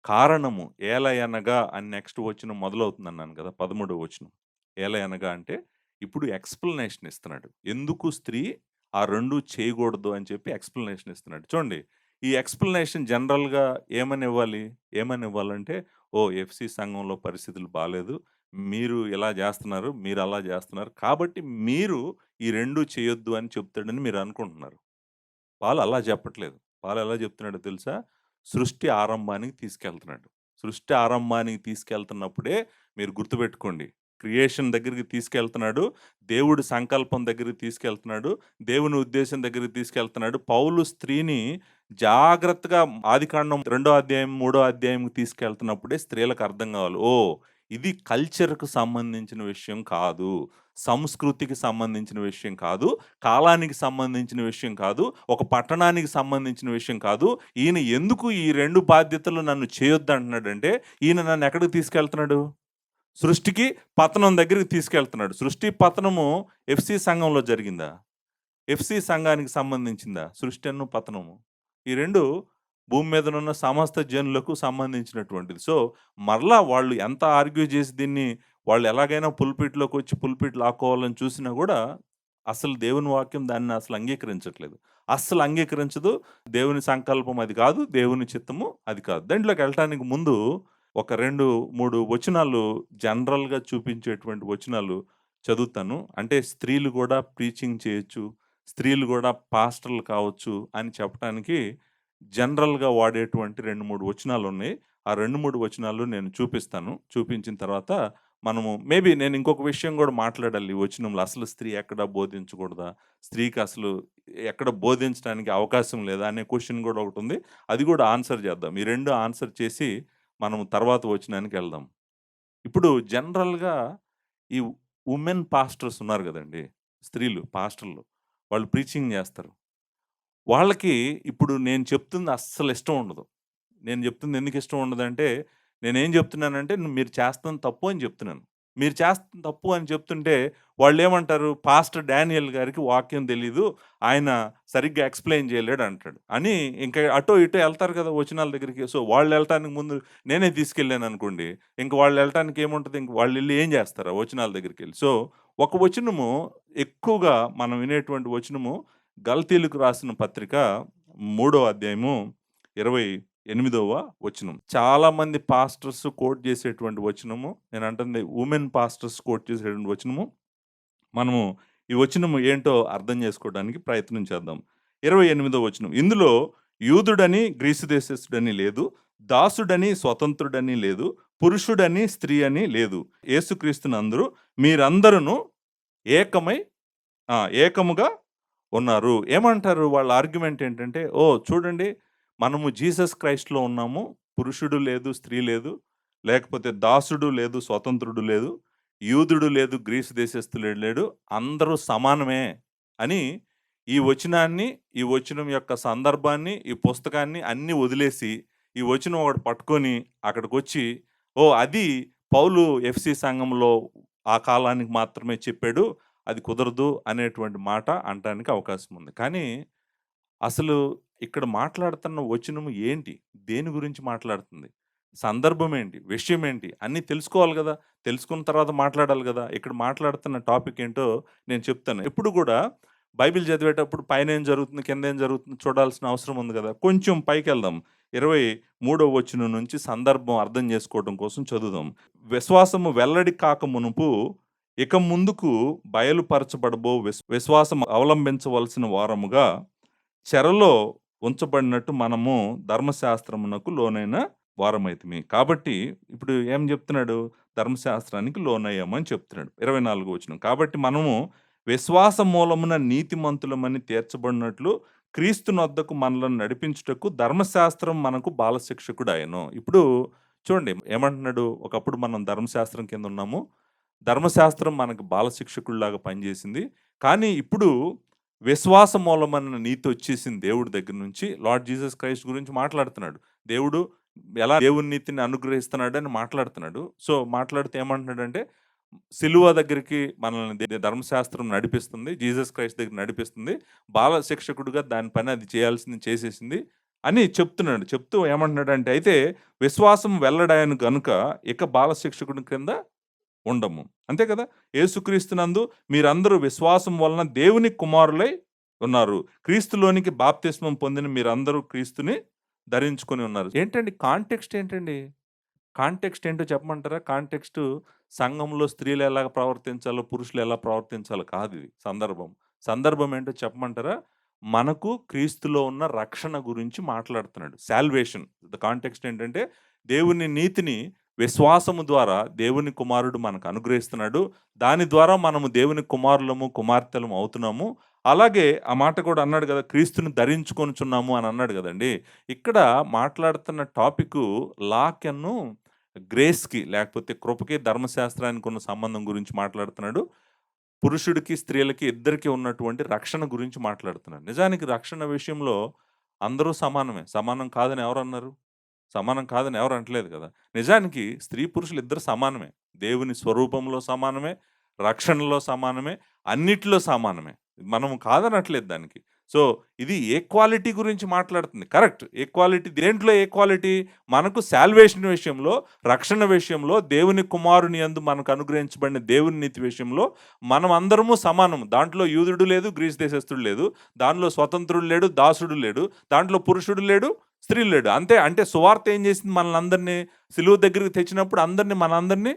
కారణము ఏలయనగా అని నెక్స్ట్ వచనం మొదలవుతుందన్నాను కదా! 13వ వచనం. ఏలయనగా అంటే ఇప్పుడు ఎక్స్‌ప్లనేషన్ ఇస్తున్నాడు. ఎందుకు స్త్రీ ఆ 2 చేయకూడదు అని చెప్పి ఎక్స్‌ప్లనేషన్ ఇస్తున్నాడు. చూడండి ఈ ఎక్స్‌ప్లనేషన్ జనరల్‌గా ఏమని ఇవ్వాలంటే, ఓహ్! ఎఫ్‌సీ సంఘంలో పరిస్థితులు బాలేదు. మీరు ఇలా జేస్తున్నారు, మీరు అలా జేస్తున్నారు. కాబట్టి మీరు ఈ 2 చేయొద్దు అని చెప్తాడని మీరు అనుకుంటున్నారు. పాలు అలా చెప్పట్లేదు. పాలు ఎలా చెప్తున్నాడో తెలుసా? సృష్టి ఆరంభానికి తీసుకెళ్తున్నాడు. సృష్టి ఆరంభానికి తీసుకెళ్తున్నప్పుడే మీరు గుర్తుపెట్టుకోండి. క్రియేషన్ దగ్గరికి తీసుకెళ్తున్నాడు. దేవుడి సంకల్పం దగ్గరికి తీసుకెళ్తున్నాడు. దేవుని ఉద్దేశం దగ్గరికి తీసుకెళ్తున్నాడు. పౌలు స్త్రీని జాగ్రత్తగా ఆదికాండం 2 అధ్యాయం, 3 అధ్యాయంకి తీసుకెళ్తున్నప్పుడే స్త్రీలకు అర్థం కావాలి. ఓహ్! ఇది కల్చర్‌కు సంబంధించిన విషయం కాదు. సంస్కృతికి సంబంధించిన విషయం కాదు. కాలానికి సంబంధించిన విషయం కాదు. ఒక పట్టణానికి సంబంధించిన విషయం కాదు. ఈయన ఎందుకు ఈ 2 బాధ్యతలు నన్ను చేయొద్దంటున్నాడంటే, ఈయన నన్ను ఎక్కడికి తీసుకెళ్తున్నాడు? సృష్టికి, పతనం దగ్గరికి తీసుకెళ్తున్నాడు. సృష్టి, పతనము ఎఫ్‌సి సంఘంలో జరిగిందా? ఎఫ్‌సి సంఘానికి సంబంధించిందా? సృష్టను, పతనము. ఈ 2 భూమి మీదనున్న సమస్త జనులకు సంబంధించినటువంటిది. సో, మరలా వాళ్ళు ఎంత ఆర్గ్యూ చేసి దీన్ని వాళ్ళు ఎలాగైనా పుల్పిట్‌లోకొచ్చి పుల్పిట్ లాక్కోవాలని చూసినా గూడా, అసలు దేవుని వాక్యం దాన్ని అసలు అంగీకరించట్లేదు. అస్సలు అంగీకరించదు. దేవుని సంకల్పం అది కాదు. దేవుని చిత్తము అది కాదు. దాంట్లోకెళ్ళటానికి ముందు ఒక 2, 3 వచనాలు జనరల్‌గా చూపించేటువంటి వచనాలు చదువుతాను. అంటే స్త్రీలు గూడా ప్రీచింగ్ చేయొచ్చు. స్త్రీలు గూడా పాస్టర్‌లు కావచ్చు అని చెప్పటానికి జనరల్‌గా వాడేటువంటి 2, 3 వచనాలున్నాయి. ఆ 2, 3 వచనాలు నేను చూపిస్తాను. చూపించిన తర్వాత మనము మేబీ నేను ఇంకొక విషయం గూడా మాట్లాడాలి ఈ వచనంలో. అసలు స్త్రీ ఎక్కడ బోధించకూడదా? స్త్రీకి అసలు ఎక్కడ బోధించడానికి అవకాశం లేదా? అనే క్వెషన్ గూడా ఒకటుంది. అది గూడా ఆన్సర్ చేద్దాం. ఈ 2 ఆన్సర్ చేసి మనం తర్వాత వచనానికెళ్దాం. ఇప్పుడు జనరల్‌గా ఈ వుమెన్ పాస్టర్స్ ఉన్నారు గదండీ! స్త్రీలు పాస్టర్‌లు. వాళ్ళు ప్రీచింగ్ జేస్తారు. వాళ్ళకి ఇప్పుడు నేను చెప్తుంది అస్సలు ఇష్టం ఉండదు. నేను చెప్తుంది ఎందుకు ఇష్టం ఉండదంటే, నేనేం చెప్తున్నానంటే మీరు చేస్తుంది తప్పు అని చెప్తున్నాను. మీరు చేస్తుంది తప్పు అని చెప్తుంటే వాళ్ళేమంటారు, పాస్టర్ డానియేల్ గారికి వాక్యం తెలీదు. ఆయన సరిగ్గా ఎక్స్‌ప్లెయిన్ చేయలేడు అంటాడు. అని ఇంకా అటో ఇటో ఎళ్తారు కదా! వచనాల దగ్గరికి. సో, వాళ్ళెళ్ళటానికి ముందు నేనే తీసుకెళ్ళాననుకోండి, ఇంక వాళ్ళెళ్ళటానికి ఏముంటది? ఇంక వాళ్ళెళ్లి ఏం చేస్తారు? ఆ వచనాల దగ్గరికెళ్ళి. సో, ఒక వచనము ఎక్కువగా మనం వినేటువంటి వచనము గల్తీలకు రాసిన పత్రిక 3వ అధ్యాయము 28వ వచనం. చాలామంది పాస్టర్స్ కోట్ చేసేటువంటి వచనము. నేను అంటుంది వుమెన్ పాస్టర్స్ కోట్ చేసేటువంటి వచనము. మనము ఈ వచనము ఏంటో అర్థం చేసుకోవడానికి ప్రయత్నం చేద్దాం. 28వ వచనం. ఇందులో యూదుడని, గ్రీసు దేశస్థుడని లేదు. దాసుడని, స్వతంత్రుడని లేదు. పురుషుడని, స్త్రీ అని లేదు. యేసుక్రీస్తునందు మీరందరును ఏకమై ఏకముగా ఉన్నారు. ఏమంటారు వాళ్ళ ఆర్గ్యుమెంట్ ఏంటంటే, ఓహ్! చూడండి మనము జీసస్ క్రైస్ట్‌లో ఉన్నాము. పురుషుడు లేదు, స్త్రీ లేదు. లేకపోతే దాసుడు లేదు, స్వతంత్రుడు లేదు. యూదుడు లేదు, గ్రీసు దేశస్థుడు లేడు. అందరూ సమానమే అని ఈ వచనాన్ని, ఈ వచనం యొక్క సందర్భాన్ని, ఈ పుస్తకాన్ని అన్నీ వదిలేసి, ఈ వచనం ఒకటి పట్టుకొని అక్కడికొచ్చి, ఓహ్! అది పౌలు ఎఫ్‌సి సంఘంలో ఆ కాలానికి మాత్రమే చెప్పాడు. అది కుదరదు అనేటువంటి మాట అనటానికి అవకాశం ఉంది. కానీ అసలు ఇక్కడ మాట్లాడుతున్న వచనము ఏంటి? దేని గురించి మాట్లాడుతుంది? సందర్భం ఏంటి? విషయం ఏంటి? అన్నీ తెలుసుకోవాలి గదా! తెలుసుకున్న తర్వాత మాట్లాడాలి గదా! ఇక్కడ మాట్లాడుతున్న టాపిక్ ఏంటో నేను చెప్తాను. ఎప్పుడు గూడా బైబిల్ చదివేటప్పుడు పైనేం జరుగుతుంది, కిందేం జరుగుతుంది చూడాల్సిన అవసరం ఉంది గదా! కొంచెం పైకెళ్దాం. 23వ వచనం నుంచి సందర్భం అర్థం చేసుకోవడం కోసం చదువుదాం. విశ్వాసము వెల్లడి కాక మునుపు ఇక ముందుకు బయలుపరచబడబో విశ్వాసం అవలంబించవలసిన వారముగా చెరలో ఉంచబడినట్టు మనము ధర్మశాస్త్రమునకు లోనైన వారమైతిమి. కాబట్టి ఇప్పుడు ఏం జెప్తున్నాడు? ధర్మశాస్త్రానికి లోనయ్యామని చెప్తున్నాడు. 24 వచనం. కాబట్టి మనము విశ్వాస మూలమున నీతిమంతులమని తీర్చబడినట్లు క్రీస్తునొద్దకు మనలను నడిపించుటకు ధర్మశాస్త్రం మనకు బాలశిక్షకుడాయెను. ఇప్పుడు చూడండి ఏమంటున్నాడు? ఒకప్పుడు మనం ధర్మశాస్త్రం కింద ఉన్నాము. ధర్మశాస్త్రం మనకు బాలశిక్షకుడిలాగా పనిచేసింది. కానీ ఇప్పుడు విశ్వాస మూలమన్న నీతి వచ్చేసింది దేవుడి దగ్గర నుంచి. లార్డ్ జీసస్ క్రైస్ట్ గురించి మాట్లాడుతున్నాడు. దేవుడు ఎలా దేవుని నీతిని అనుగ్రహిస్తున్నాడని మాట్లాడుతున్నాడు. సో, మాట్లాడుతూ ఏమంటున్నాడంటే, సిలువ దగ్గరికి మనల్ని ధర్మశాస్త్రం నడిపిస్తుంది. జీసస్ క్రైస్ట్ దగ్గర నడిపిస్తుంది. బాల శిక్షకుడుగా దాని పని అది చేయాల్సింది చేసేసింది అని చెప్తున్నాడు. చెప్తూ ఏమంటున్నాడంటే, అయితే విశ్వాసం వెల్లడాయను గనుక ఇక బాల శిక్షకుడి క్రింద ఉండము. అంతే కదా! యేసుక్రీస్తునందు మీరందరూ విశ్వాసం వలన దేవుని కుమారులై ఉన్నారు. క్రీస్తులోనికి బాప్తిస్మం పొందిన మీరందరూ క్రీస్తుని ధరించుకొని ఉన్నారు. ఏంటండి కాంటెక్స్ట్ ఏంటండి? కాంటెక్స్ట్ ఏంటో చెప్పమంటారా? కాంటెక్స్టు సంఘంలో స్త్రీలు ఎలాగ ప్రవర్తించాలో, పురుషులు ఎలా ప్రవర్తించాలో కాదిది సందర్భం. సందర్భం ఏంటో చెప్పమంటారా? మనకు క్రీస్తులో ఉన్న రక్షణ గురించి మాట్లాడుతున్నాడు. సాల్వేషన్. ద కాంటెక్స్ట్ ఏంటంటే దేవుని నీతిని విశ్వాసము ద్వారా దేవుని కుమారుడు మనకు అనుగ్రహిస్తున్నాడు. దాని ద్వారా మనము దేవుని కుమారులము, కుమార్తెలము అవుతున్నాము. అలాగే ఆ మాట కూడా అన్నాడు గదా! క్రీస్తుని ధరించుకొనుచున్నాము అని అన్నాడు గదండీ! ఇక్కడ మాట్లాడుతున్న టాపికు లాకెను గ్రేస్‌కి లేకపోతే కృపకి, ధర్మశాస్త్రానికి ఉన్న సంబంధం గురించి మాట్లాడుతున్నాడు. పురుషుడికి, స్త్రీలకి ఇద్దరికీ ఉన్నటువంటి రక్షణ గురించి మాట్లాడుతున్నాను. నిజానికి రక్షణ విషయంలో అందరూ సమానమే. సమానం కాదని ఎవరన్నారు? సమానం కాదని ఎవరు అంటలేదు కదా! నిజానికి స్త్రీ, పురుషులు ఇద్దరు సమానమే. దేవుని స్వరూపంలో సమానమే, రక్షణలో సమానమే, అన్నిట్లో సమానమే. మనం కాదనట్లేదు దానికి. సో, ఇది ఈక్వాలిటీ గురించి మాట్లాడుతుంది. కరెక్ట్. ఈక్వాలిటీ దేంట్లో ఈక్వాలిటీ? మనకు సాల్వేషన్ విషయంలో, రక్షణ విషయంలో, దేవుని కుమారుని యందు మనకు అనుగ్రహించబడిన దేవుని నీతి విషయంలో మనమందరము సమానము. దాంట్లో యూదుడు లేదు, గ్రీస్ దేశస్థుడు లేదు. దానిలో స్వతంత్రుడు లేడు, దాసుడు లేడు. దాంట్లో పురుషుడు లేడు, స్త్రీలు లేడు. అంతే. అంటే సువార్త ఏం చేసింది? మనల్నందరిని సిలువ దగ్గరికి తెచ్చినప్పుడు మనందరిని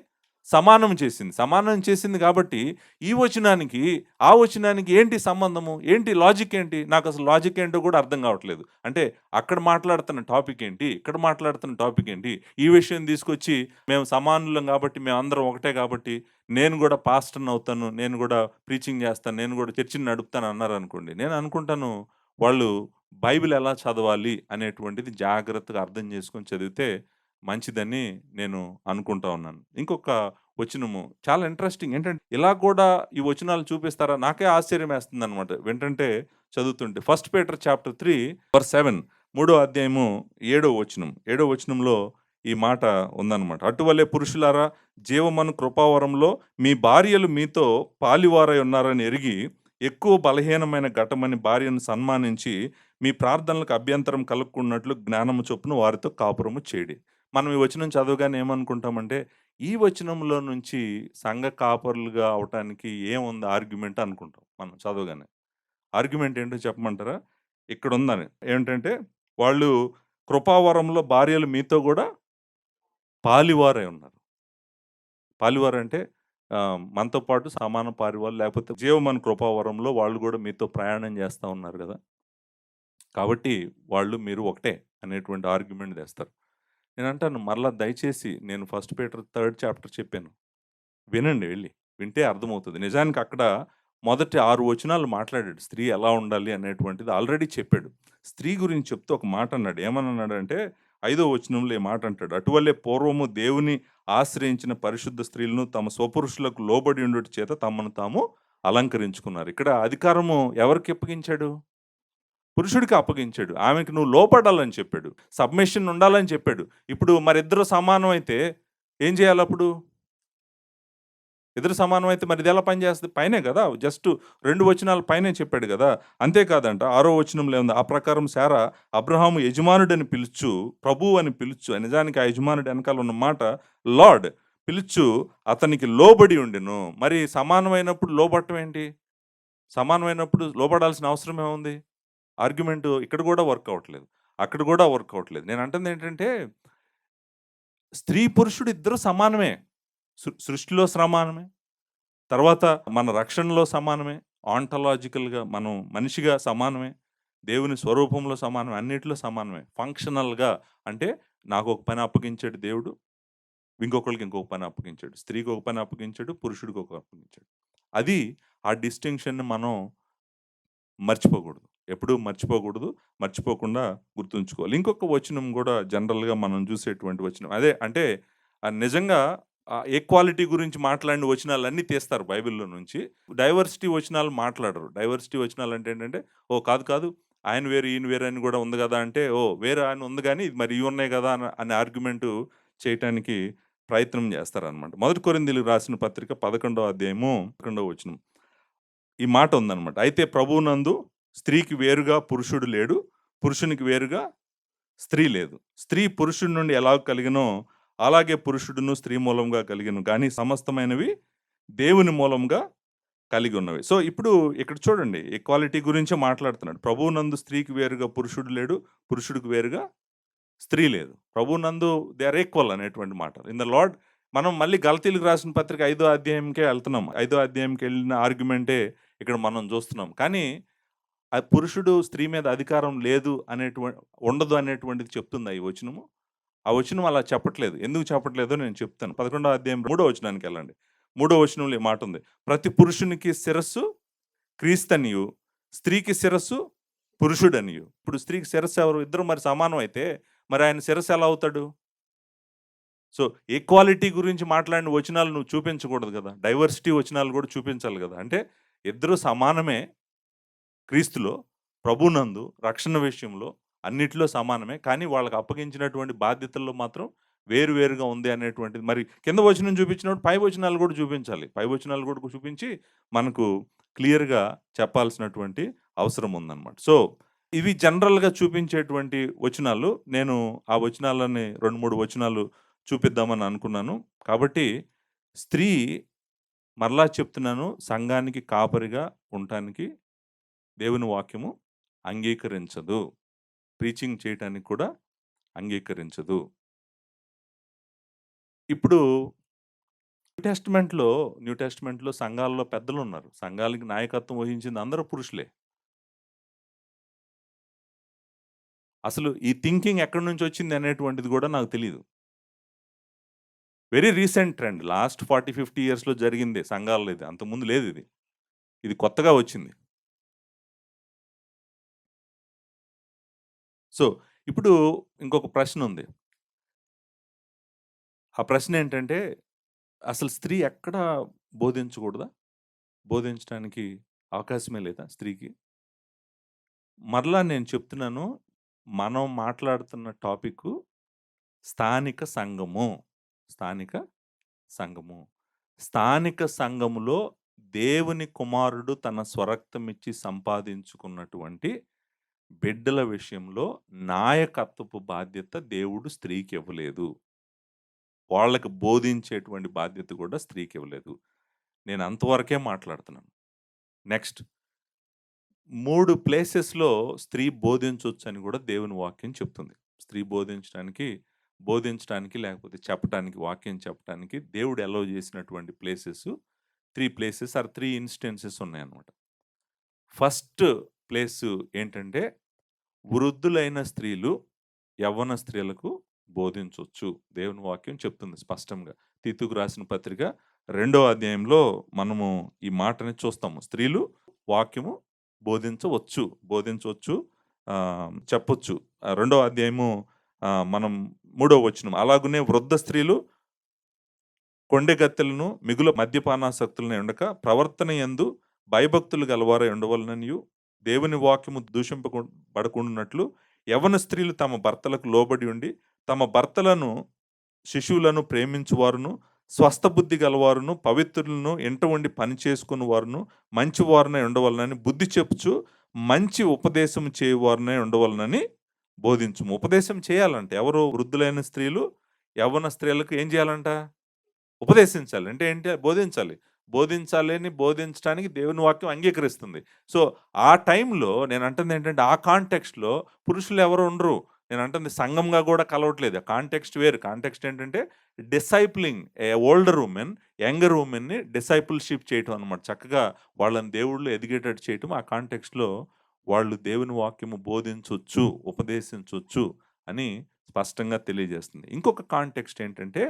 సమానం చేసింది. సమానం చేసింది కాబట్టి ఈ వచనానికి, ఆ వచనానికి ఏంటి సంబంధము? ఏంటి లాజిక్ ఏంటి? నాకసలు లాజిక్ ఏంటో కూడా అర్థం కావట్లేదు. అంటే అక్కడ మాట్లాడుతున్న టాపిక్ ఏంటి? ఇక్కడ మాట్లాడుతున్న టాపిక్ ఏంటి? ఈ విషయం తీసుకొచ్చి మేము సమానులం కాబట్టి, మేమందరం ఒకటే కాబట్టి, నేను కూడా పాస్టర్‌ని అవుతాను, నేను కూడా ప్రీచింగ్ చేస్తాను, నేను కూడా చర్చిని నడుపుతాను అన్నారనుకోండి. నేను అనుకుంటాను వాళ్ళు బైబిల్ ఎలా చదవాలి అనేటువంటిది జాగ్రత్తగా అర్థం చేసుకొని చదివితే మంచిదని నేను అనుకుంటా ఉన్నాను. ఇంకొక వచనము చాలా ఇంట్రెస్టింగ్ ఏంటంటే, ఇలా కూడా ఈ వచనాలు చూపిస్తారా? నాకే ఆశ్చర్యమేస్తుందనమాట వింటంటే, చదువుతుంటే. 1 పీటర్ చాప్టర్ 3 వర్స్ 7 మూడో అధ్యాయము 7వ వచనం. 7వ వచనంలో ఈ మాట ఉందన్నమాట. అటువలే పురుషులారా, జీవమను కృపావరంలో మీ భార్యలు మీతో పాలివారై ఉన్నారని ఎరిగి, ఎక్కువ బలహీనమైన ఘటమని భార్యను సన్మానించి, మీ ప్రార్థనలకు అభ్యంతరం కలుగకున్నట్లు జ్ఞానము చొప్పున వారితో కాపురము చేయుడి. మనం ఈ వచనం చదవగానే ఏమనుకుంటామంటే, ఈ వచనంలో నుంచి సంఘ కాపరులుగా అవ్వటానికి ఏముంది ఆర్గ్యుమెంట్ అనుకుంటాం మనం చదవగానే. ఆర్గ్యుమెంట్ ఏంటో చెప్పమంటారా? ఇక్కడుందని. ఏంటంటే, వాళ్ళు కృపావరంలో భార్యలు మీతో గూడా పాలివారై ఉన్నారు. పాలివారంటే మనతో పాటు సమాన పారివాళ్ళు, లేకపోతే జీవమను కృపావరంలో వాళ్ళు గూడా మీతో ప్రయాణం చేస్తా ఉన్నారు గదా! కాబట్టి మీరు ఒకటే అనేటువంటి ఆర్గ్యుమెంట్ తెస్తారు. నేనంటాను మరలా దయచేసి నేను 1 పీటర్ 3 చాప్టర్ చెప్పాను. వినండి వెళ్లి. వింటే అర్థమవుతది. నిజానికి అక్కడ మొదటి 6 వచనాలు మాట్లాడాడు. స్త్రీ ఎలా ఉండాలి అనేటువంటిది ఆల్రెడీ చెప్పాడు. స్త్రీ గురించి చెప్తూ ఒక మాట అన్నాడు. ఏమనన్నాడంటే 5వ వచనంలో ఈ మాట అంటాడు. అటువల్లే పూర్వము దేవుని ఆశ్రయించిన పరిశుద్ధ స్త్రీలను తమ స్వపురుషులకు లోబడి ఉండుట చేత తమను తాము అలంకరించుకున్నారు. ఇక్కడ అధికారము ఎవరికి అప్పగించాడు? పురుషుడికి అప్పగించాడు. ఆమెకు నువ్వు లోపడాలని చెప్పాడు. సబ్మిషన్ ఉండాలని చెప్పాడు. ఇప్పుడు మరిద్దరు సమానం అయితే ఏం చేయాలప్పుడు? ఇద్దరు సమానం అయితే మరి ఇదెలా పనిచేస్తది? పైనే గదా! జస్ట్ 2 వచనాల పైనే చెప్పాడు గదా! అంతే కాదంట 6వ వచనంలో ఏముంది? ఆ ప్రకారం శారా అబ్రహాము యజమానుడని పిలుచు, ప్రభువు అని పిలుచు. నిజానికి ఆ యజమానుడు ఎనకాల ఉన్న మాట లార్డ్. పిలుచు అతనికి లోబడి ఉండెను. మరి సమానమైనప్పుడు లోబడటం ఏంటి? సమానమైనప్పుడు లోబడాల్సిన అవసరం ఏముంది? ఆర్గ్యుమెంట్ ఇక్కడ గూడా వర్క్ అవ్వట్లేదు. అక్కడ గూడా వర్క్ అవ్వట్లేదు. నేను అంటుందేంటంటే, స్త్రీ, పురుషుడు ఇద్దరు సమానమే. సృష్టిలో సమానమే. తర్వాత మన రక్షణలో సమానమే. ఆంటాలజికల్‌గా మనం మనిషిగా సమానమే. దేవుని స్వరూపంలో సమానమే. అన్నిట్లో సమానమే. ఫంక్షనల్‌గా అంటే నాకొక పని అప్పగించాడు దేవుడు. ఇంకొకళ్ళకి ఇంకొక పని అప్పగించాడు. స్త్రీకి ఒక పని అప్పగించాడు. పురుషుడికి ఒక అప్పగించాడు. అది ఆ డిస్టింక్షన్‌ని మనం మర్చిపోకూడదు. ఎప్పుడూ మర్చిపోకూడదు. మర్చిపోకుండా గుర్తుంచుకోవాలి. ఇంకొక వచనం గూడా జనరల్‌గా మనం జూసేటువంటి వచనం. అదే అంటే నిజంగా ఈక్వాలిటీ గురించి మాట్లాడిన వచనాలన్నీ తీస్తారు బైబిల్‌లో నుంచి. డైవర్సిటీ వచనాలు మాట్లాడరు. డైవర్సిటీ వచనాలంటే ఏంటంటే, ఓహ్! కాదు, కాదు. ఆయన వేరు, ఈయన వేరు అని గూడా ఉంది గదా! అంటే, ఓహ్! వేరే ఆయన ఉంది గానీ, మరి ఇవున్నాయి గదా! అనే ఆర్గ్యుమెంటు చేయటానికి ప్రయత్నం జేస్తారనమాట. మొదటి కొరింథీయులకు రాసిన పత్రిక 11వ అధ్యాయము 11వ వచనం. ఈ మాట ఉందనమాట. అయితే ప్రభువునందు స్త్రీకి వేరుగా పురుషుడు లేడు. పురుషునికి వేరుగా స్త్రీ లేదు. స్త్రీ పురుషుడి నుండి ఎలాగ కలిగెనో, అలాగే పురుషుడును స్త్రీ మూలంగా కలిగెను గానీ సమస్తమైనవి దేవుని మూలంగా కలిగి ఉన్నవి. సో, ఇప్పుడు ఇక్కడ చూడండి ఈక్వాలిటీ గురించే మాట్లాడుతున్నాడు. ప్రభువునందు స్త్రీకి వేరుగా పురుషుడు లేడు. పురుషుడికి వేరుగా స్త్రీ లేదు. ప్రభువునందు దే ఆర్ ఈక్వల్ అనేటువంటి మాట. ఇన్ ద లార్డ్ మనం మళ్ళీ గలతీయులకు రాసిన పత్రిక 5వ అధ్యాయంకే ఎళ్తున్నాం. 5వ అధ్యాయంకెళ్ళిన ఆర్గ్యుమెంటే ఇక్కడ మనం జూస్తున్నాం. కానీ ఆ పురుషుడు స్త్రీ మీద అధికారం లేదు ఉండదు అనేటువంటిది చెప్తుందా ఈ వచనము? ఆ వచనం అలా చెప్పట్లేదు. ఎందుకు చెప్పట్లేదో నేను చెప్తాను. 11వ అధ్యాయం 3వ వచనానికెళ్ళండి. 3వ వచనంలో ఈ మాటుంది. ప్రతి పురుషునికి శిరస్సు క్రీస్తనియు, స్త్రీకి శిరస్సు పురుషుడనియు. ఇప్పుడు స్త్రీకి శిరస్సు ఎవరు? ఇద్దరు మరి సమానం అయితే, మరి ఆయన శిరస్సు ఎలా అవుతాడు? సో, ఈక్వాలిటీ గురించి మాట్లాడిన వచనాలు నువ్వు చూపించకూడదు గదా! డైవర్సిటీ వచనాలు గూడా చూపించాలి గదా! అంటే ఇద్దరు సమానమే క్రీస్తులో, ప్రభువునందు, రక్షణ విషయంలో అన్నిట్లో సమానమే. కానీ వాళ్ళకి అప్పగించినటువంటి బాధ్యతల్లో మాత్రం వేరు వేరుగా ఉంది అనేటువంటిది మరి కింద వచనం చూపించినప్పుడు పై వచనాలు గూడా చూపించాలి. పై వచనాలు గూడా చూపించి మనకు క్లియర్‌గా చెప్పాల్సినటువంటి అవసరం ఉందన్నమాట. సో, ఇవి జనరల్‌గా చూపించేటువంటి వచనాలు. నేను ఆ వచనాలని 2, 3 వచనాలు చూపిద్దామని అనుకున్నాను. కాబట్టి స్త్రీ మరలా చెప్తున్నాను సంఘానికి కాపరిగా ఉండటానికి దేవుని వాక్యము అంగీకరించదు. ప్రీచింగ్ చేయటానికి కూడా అంగీకరించదు. ఇప్పుడు న్యూ టెస్టమెంట్‌లో సంఘాల్లో పెద్దలున్నారు. సంఘాలకి నాయకత్వం వహించింది అందరూ పురుషులే. అసలు ఈ థింకింగ్ ఎక్కడి నుంచి వచ్చింది అనేటువంటిది కూడా నాకు తెలీదు. Very recent trend. లాస్ట్ 40, 50 ఇయర్స్‌లో జరిగిందే సంఘాల్లో ఇది. అంతకుముందు లేదిది. ఇది కొత్తగా వచ్చింది. సో, ఇప్పుడు ఇంకొక ప్రశ్నుంది. ఆ ప్రశ్నేంటంటే, అసలు స్త్రీ ఎక్కడ బోధించకూడదా? బోధించటానికి అవకాశమే లేదా స్త్రీకి? మరలా నేను చెప్తున్నాను. మనం మాట్లాడుతున్న టాపిక్కు స్థానిక సంఘము. స్థానిక సంఘము. స్థానిక సంఘములో దేవుని కుమారుడు తన స్వరక్తమిచ్చి సంపాదించుకున్నటువంటి బిడ్డల విషయంలో నాయకత్వపు బాధ్యత దేవుడు స్త్రీకివ్వలేదు. వాళ్ళకి బోధించేటువంటి బాధ్యత కూడా స్త్రీకివ్వలేదు. నేను అంతవరకే మాట్లాడుతున్నాను. నెక్స్ట్ 3 ప్లేసెస్‌లో స్త్రీ బోధించొచ్చని గూడా దేవుని వాక్యం చెప్తుంది. స్త్రీ బోధించటానికి లేకపోతే చెప్పటానికి, వాక్యం చెప్పటానికి దేవుడు అలౌ చేసినటువంటి ప్లేసెస్ 3 ప్లేసెస్ ఆర్ 3 ఇన్‌స్టెన్సెస్ ఉన్నాయన్నమాట. ఫస్ట్ ప్లేసు ఏంటంటే, వృద్ధులైన స్త్రీలు యవ్వన స్త్రీలకు బోధించొచ్చు. దేవుని వాక్యం చెప్తుంది స్పష్టంగా. తీతుకు రాసిన పత్రిక 2వ అధ్యాయంలో మనము ఈ మాటని చూస్తాము. స్త్రీలు వాక్యము బోధించవచ్చు. చెప్పొచ్చు. 2వ అధ్యాయము మనం 3వ వచనం. అలాగునే వృద్ధ స్త్రీలు కొండెగత్తెలను మిగుల మద్యపానాసక్తులను ఉండక ప్రవర్తన యందు భయభక్తులు గలవారై ఉండవలననియు దేవుని వాక్యము బడకుండునట్లు యవ్వన స్త్రీలు తమ భర్తలకు లోబడి ఉండి తమ భర్తలను శిశువులను ప్రేమించువారును స్వస్థ బుద్ధి గలవారును పవిత్రులను ఎంట ఉండి పని చేసుకుని వారును మంచి వారినై ఉండవలనని బుద్ధి చెప్పుచు మంచి ఉపదేశం చేయవారినై ఉండవలనని బోధించుము. ఉపదేశం చేయాలంట ఎవరు? వృద్ధులైన స్త్రీలు యవ్వన స్త్రీలకు ఏం చేయాలంట? ఉపదేశించాలి. అంటే ఏంటి? బోధించాలి. బోధించటానికి దేవుని వాక్యం అంగీకరిస్తుంది. సో, ఆ టైంలో నేనంటుందేంటంటే, ఆ కాంటెక్స్ట్‌లో పురుషులెవరు ఉండరు. నేనంటుంది సంఘంగా గూడా కలవట్లేదు. కాంటెక్స్ట్ వేరు. కాంటెక్స్ట్ ఏంటంటే, డిసైప్లింగ్ ఓల్డర్ వుమెన్, యంగర్ వుమెన్‌ని డిసైపుల్‌షిప్ చేయటం అనమాట. చక్కగా వాళ్ళని దేవుళ్ళు ఎదిగేటట్టు చేయటం. ఆ కాంటెక్స్ట్‌లో వాళ్ళు దేవుని వాక్యము బోధించొచ్చు, ఉపదేశించొచ్చు అని స్పష్టంగా తెలియజేస్తుంది. ఇంకొక కాంటెక్స్ట్ ఏంటంటే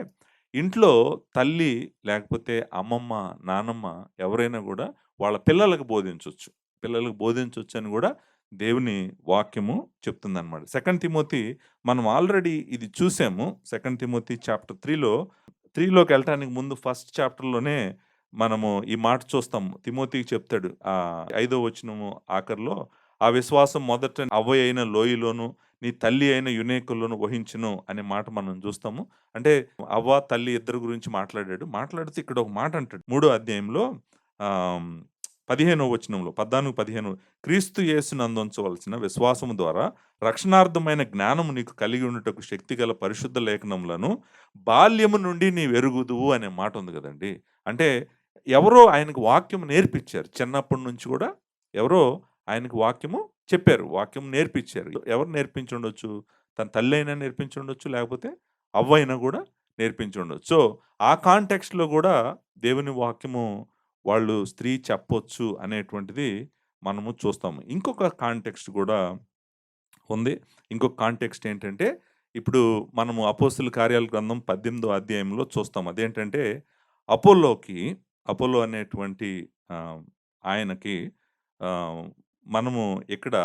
ఇంట్లో తల్లి లేకపోతే అమ్మమ్మ, నానమ్మ ఎవరైనా గూడా వాళ్ళ పిల్లలకు బోధించొచ్చు. పిల్లలకు బోధించొచ్చని గూడా దేవుని వాక్యము చెప్తుందనమాట. 2 తిమోతి మనం ఆల్రెడీ ఇది చూసాము. 2 తిమోతి చాప్టర్ 3లోకెళ్ళటానికి ముందు ఫస్ట్ చాప్టర్‌లోనే మనము ఈ మాట చూస్తాము. తిమోతికి చెప్తాడు. 5వ వచనము ఆఖరిలో, "ఆ విశ్వాసం మొదట అవ్వయైన లోయలోను, నీ తల్లి అయిన యునేకులను వహించును" అనే మాట మనం చూస్తాము. అంటే అవ్వ, తల్లి ఇద్దరి గురించి మాట్లాడాడు. మాట్లాడుతూ ఇక్కడ ఒక మాట అంటాడు. 3 అధ్యాయంలో 15వ వచనంలో 14, 15 క్రీస్తు యేసునందుంచవలసిన విశ్వాసము ద్వారా రక్షణార్థమైన జ్ఞానము నీకు కలిగి ఉండుటకు శక్తిగల పరిశుద్ధ లేఖనములను బాల్యము నుండి నీవెరుగుదువు అనే మాట ఉంది గదండీ! అంటే ఎవరో ఆయనకు వాక్యం నేర్పిచ్చారు. చిన్నప్పటి నుంచి గూడా ఎవరో ఆయనకు వాక్యము చెప్పారు. వాక్యం నేర్పిచ్చారు. ఎవరు నేర్పించుండొచ్చు? తన తల్లయినా నేర్పించుండొచ్చు. లేకపోతే అవ్వయినా గూడా నేర్పించుండొచ్చు. సో, ఆ కాంటెక్స్ట్‌లో గూడా దేవుని వాక్యము వాళ్ళు స్త్రీ చెప్పొచ్చు అనేటువంటిది మనము చూస్తాము. ఇంకొక కాంటెక్స్ట్ గూడా ఉంది. ఇంకొక కాంటెక్స్ట్ ఏంటంటే, ఇప్పుడు మనము అపోస్తుల కార్యాల గ్రంథం 18వ అధ్యాయంలో చూస్తాం. అదేంటంటే, అపోల్లోకి అపోల్లో అనేటువంటి ఆయనకి ఆహ్, మనము ఇక్కడ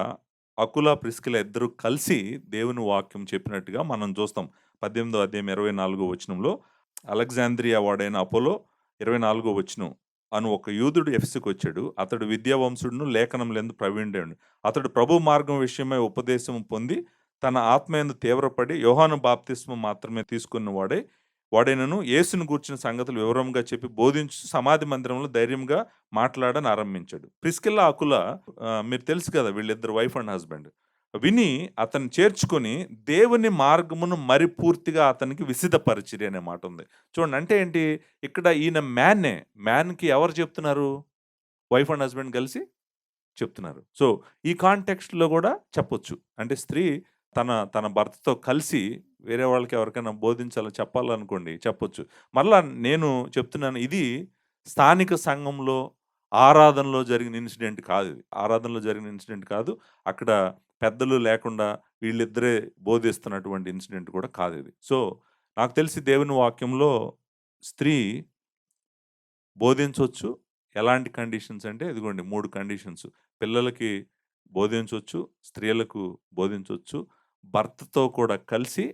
అకుల, ప్రిస్కిల ఇద్దరు కలిసి దేవుని వాక్యం చెప్పినట్టుగా మనం చూస్తాం. 18వ అధ్యాయం 24వ వచనంలో అలెగ్జాంద్రియా వాడైన అపోలో 24వ వచనం అను ఒక యూదుడు ఎఫెసుకు వచ్చాడు. అతడు విద్యావంతుడును లేఖనములందు ప్రవీణుడెను. అతడు ప్రభు మార్గం విషయమై ఉపదేశం పొంది తన ఆత్మయందు తీవ్రపడి యోహాను బాప్తిస్మం మాత్రమే తీసుకున్న వాడైనను యేసును గూర్చిన సంగతులు వివరంగా చెప్పి బోధించు సమాధి మందిరంలో ధైర్యంగా మాట్లాడని ఆరంభించాడు. ప్రిస్కిల్లా అకుల మీరు తెలుసు కదా, వీళ్ళిద్దరు వైఫ్ అండ్ హస్బెండ్. విని అతన్ని చేర్చుకొని దేవుని మార్గమును మరి పూర్తిగా అతనికి విసిదపరిచిరి అనే మాట ఉంది. చూడండి, అంటే ఏంటి, ఇక్కడ ఈయన మ్యాన్‌కి ఎవరు చెప్తున్నారు? వైఫ్ అండ్ హస్బెండ్ కలిసి చెప్తున్నారు. సో, ఈ కాంటెక్స్ట్‌లో గూడా చెప్పొచ్చు. అంటే స్త్రీ తన తన భర్తతో కలిసి వేరే వాళ్ళకి ఎవరికైనా బోధించాలని చెప్పాలనుకోండి చెప్పొచ్చు. మరలా నేను చెప్తున్నాను, ఇది స్థానిక సంఘంలో ఆరాధనలో జరిగిన ఇన్సిడెంట్ కాదిది. ఆరాధనలో జరిగిన ఇన్సిడెంట్ కాదు. అక్కడ పెద్దలు లేకుండా వీళ్ళిద్దరే బోధిస్తున్నటువంటి ఇన్సిడెంట్ కూడా కాదిది. సో, నాకు తెలిసి దేవుని వాక్యంలో స్త్రీ బోధించొచ్చు. ఎలాంటి కండిషన్స్ అంటే ఇదిగోండి 3 కండిషన్స్. పిల్లలకి బోధించొచ్చు, స్త్రీలకు బోధించొచ్చు, భర్తతో కూడా కలిసి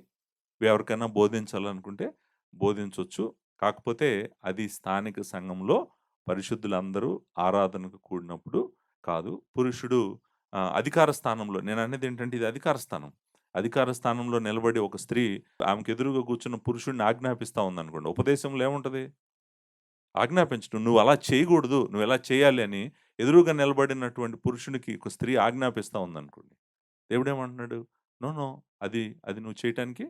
ఎవరికైనా బోధించాలనుకుంటే బోధించొచ్చు. కాకపోతే అది స్థానిక సంఘంలో పరిశుద్ధులందరూ ఆరాధనకు కూడినప్పుడు కాదు. పురుషుడు అధికార స్థానంలో, నేననేదేంటంటే ఇది అధికార స్థానం. అధికార స్థానంలో నిలబడి ఒక స్త్రీ ఆమెకు ఎదురుగా కూర్చున్న పురుషుడిని ఆజ్ఞాపిస్తా ఉందనుకోండి. ఉపదేశంలో ఏముంటది? ఆజ్ఞాపించడం. నువ్వు అలా చేయకూడదు, నువ్వు ఎలా చేయాలి అని ఎదురుగా నిలబడినటువంటి పురుషునికి ఒక స్త్రీ ఆజ్ఞాపిస్తా ఉందనుకోండి. దేవుడేమంటున్నాడు? నో, నో, అది అది నువ్వు చేయటానికి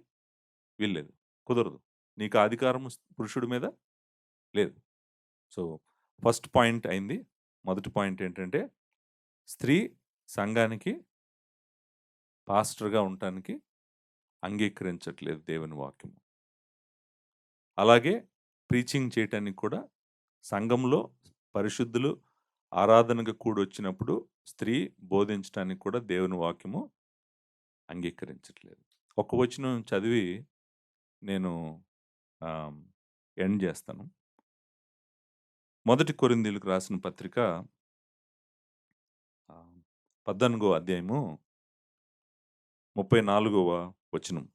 వీల్లేదు. కుదరదు. నీకు ఆ అధికారము పురుషుడి మీద లేదు. సో, ఫస్ట్ పాయింట్ అయింది. మొదటి పాయింట్ ఏంటంటే, స్త్రీ సంఘానికి పాస్టర్‌గా ఉండటానికి అంగీకరించట్లేదు దేవుని వాక్యము. అలాగే ప్రీచింగ్ చేయటానికి కూడా సంఘంలో పరిశుద్ధులు ఆరాధనకు కూడొచ్చినప్పుడు స్త్రీ బోధించటానికి కూడా దేవుని వాక్యము అంగీకరించట్లేదు. ఒక వచనం చదివి నేను ఎండ్ చేస్తాను. మొదటి కొరింథీయులకు రాసిన పత్రిక 14వ అధ్యాయము 34వ వచనం.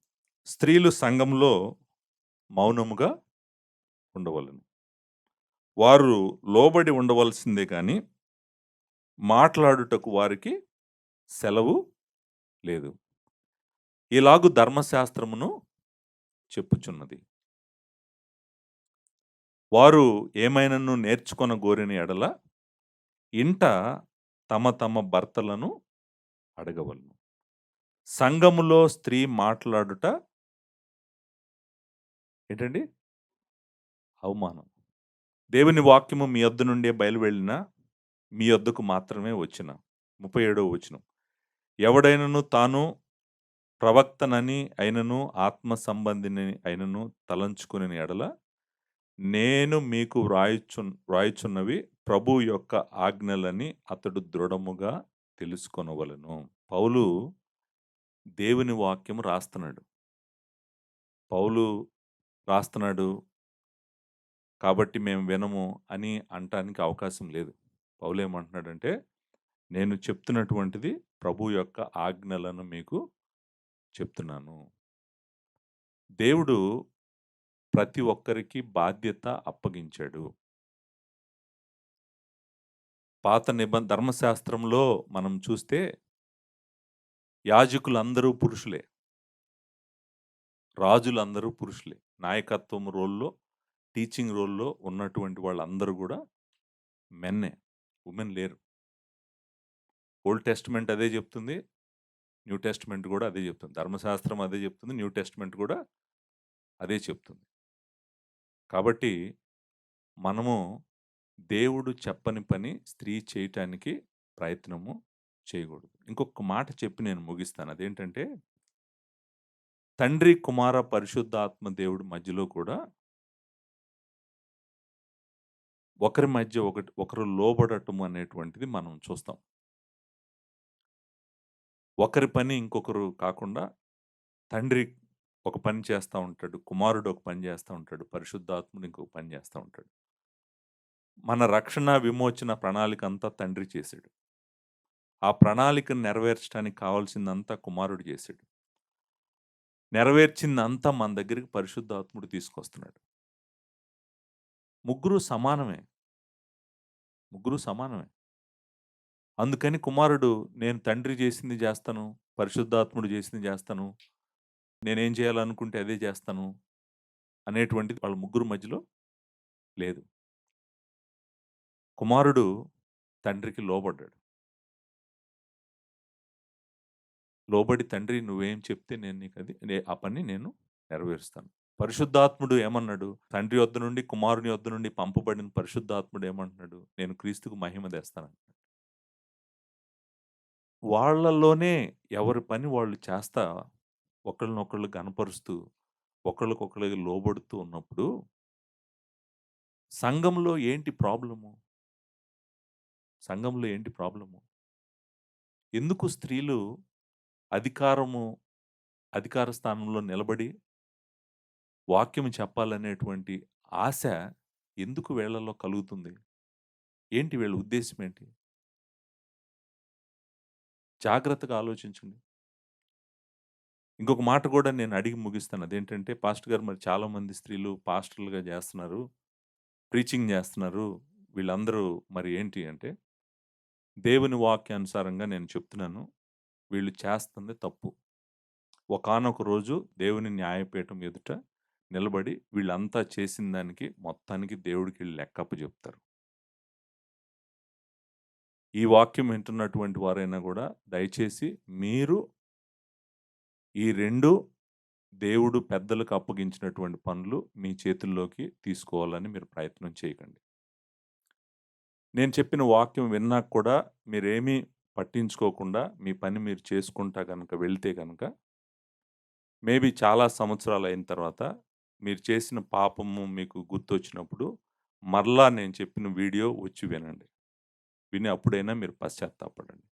స్త్రీలు సంఘంలో మౌనముగా ఉండవలెను. వారు లోబడి ఉండవలసిందే గాని మాట్లాడుటకు వారికి సెలవు లేదు. ఇలాగు ధర్మశాస్త్రమును చెప్పుచున్నది. వారు ఏమైనను నేర్చుకొనగోరిన ఎడల ఇంట తమ తమ భర్తలను అడగవలెను. సంఘములో స్త్రీ మాట్లాడుట ఏంటండి? అవమానం. దేవుని వాక్యము మీ యొద్ద నుండే బయలువెళ్ళిన మీ యొద్దకు మాత్రమే వచ్చిన. 37వ వచనం. ఎవడైనను తాను ప్రవక్తనని అయినను ఆత్మ సంబంధిని అయినను తలంచుకొనిన ఎడల నేను మీకు వ్రాయుచున్నవి ప్రభువు యొక్క ఆజ్ఞలని అతడు దృఢముగా తెలుసుకొనవలెను. పౌలు దేవుని వాక్యము రాస్తున్నాడు. పౌలు రాస్తున్నాడు కాబట్టి మేము వినము అని అనటానికి అవకాశం లేదు. పౌలు ఏమంటున్నాడంటే, నేను చెప్తున్నటువంటిది ప్రభువు యొక్క ఆజ్ఞలను మీకు చెప్తున్నాను. దేవుడు ప్రతి ఒక్కరికి బాధ్యత అప్పగించాడు. పాత ధర్మశాస్త్రంలో మనం చూస్తే యాజకులందరూ పురుషులే. రాజులందరూ పురుషులే. నాయకత్వం రోల్‌లో, టీచింగ్ రోల్‌లో ఉన్నటువంటి వాళ్ళందరూ గూడా మెన్నే. వుమెన్ లేరు. ఓల్డ్ టెస్టమెంట్ అదే చెప్తుంది. న్యూ టెస్టమెంట్ గూడా అదే చెప్తుంది. ధర్మశాస్త్రం అదే చెప్తుంది. న్యూ టెస్టమెంట్ గూడా అదే చెప్తుంది. కాబట్టి మనము దేవుడు చెప్పని పని స్త్రీ చేయటానికి ప్రయత్నము చేయకూడదు. ఇంకొక మాట చెప్పి నేను ముగిస్తాను. అదేంటంటే, తండ్రి, కుమార, పరిశుద్ధాత్మ దేవుడి మధ్యలో కూడా ఒకరి మధ్య ఒకరు లోబడటం అనేటువంటిది మనం చూస్తాం. ఒకరి పని ఇంకొకరు కాకుండా తండ్రి ఒక పని చేస్తా ఉంటాడు. కుమారుడు ఒక పని చేస్తా ఉంటాడు. పరిశుద్ధాత్ముడు ఇంకొక పని చేస్తా ఉంటాడు. మన రక్షణ, విమోచన ప్రణాళిక అంతా తండ్రి చేశాడు. ఆ ప్రణాళికను నెరవేర్చడానికి కావాల్సిందంతా కుమారుడు చేశాడు. నెరవేర్చిందంతా మన దగ్గరికి పరిశుద్ధాత్ముడు తీసుకొస్తున్నాడు. ముగ్గురు సమానమే. ముగ్గురు సమానమే. అందుకని కుమారుడు నేను తండ్రి చేసింది జేస్తాను, పరిశుద్ధాత్ముడు చేసింది జేస్తాను, నేనేం చేయాలనుకుంటే అదే చేస్తాను అనేటువంటిది వాళ్ళ ముగ్గురు మధ్యలో లేదు. కుమారుడు తండ్రికి లోబడ్డాడు. లోబడి తండ్రి నువ్వేం చెప్తే నేను నీకది ఆ పని నేను నెరవేరుస్తాను. పరిశుద్ధాత్ముడు ఏమన్నాడు? తండ్రి యొద్ద నుండి, కుమారుని యొద్ద నుండి పంపబడిన పరిశుద్ధాత్ముడు ఏమంటున్నాడు? నేను క్రీస్తుకు మహిమ తెస్తానంటున్నాడు. వాళ్ళలోనే ఎవరి పని వాళ్ళు చేస్తా, ఒకళ్ళనొకళ్ళు గనపరుస్తూ, ఒకళ్ళకొకళ్ళకి లోబడుతూ ఉన్నప్పుడు, సంఘంలో ఏంటి ప్రాబ్లము? సంఘంలో ఏంటి ప్రాబ్లము? ఎందుకు స్త్రీలు అధికారము అధికార స్థానంలో నిలబడి వాక్యం చెప్పాలనేటువంటి ఆశ ఎందుకు వీళ్ళలో కలుగుతుంది? ఏంటి వీళ్ళ ఉద్దేశ్యం ఏంటి? జాగ్రత్తగా ఆలోచించండి. ఇంకొక మాట కూడా నేను అడిగి ముగిస్తాను. అదేంటంటే, పాస్టర్ గారు మరి చాలామంది స్త్రీలు పాస్టర్‌లుగా జేస్తున్నారు. ప్రీచింగ్ జేస్తున్నారు. వీళ్ళందరూ మరి ఏంటి అంటే, దేవుని వాక్యానుసారంగా నేను చెప్తున్నాను. వీళ్ళు చేస్తుంది తప్పు. ఒకానొక రోజు దేవుని న్యాయపీఠం ఎదుట నిలబడి వీళ్ళంతా చేసిన దానికి మొత్తానికి దేవుడికి ఈళ్ళు లెక్క అప్పజెప్తారు. ఈ వాక్యం వింటున్నటువంటి వారైనా గూడా దయచేసి మీరు ఈ 2 దేవుడు పెద్దలకు అప్పగించినటువంటి పనులు మీ చేతుల్లోకి తీసుకోవాలని మీరు ప్రయత్నం చేయకండి. నేను చెప్పిన వాక్యం విన్నాక కూడా మీరేమీ పట్టించుకోకుండా మీ పని మీరు చేసుకుంటా గనక వెళ్తే గనక, మేబీ చాలా సంవత్సరాలయిన తర్వాత మీరు చేసిన పాపము మీకు గుర్తొచ్చినప్పుడు, మరలా నేను చెప్పిన వీడియో వచ్చి వినండి. విని అప్పుడైనా మీరు పశ్చాత్తాపపడండి.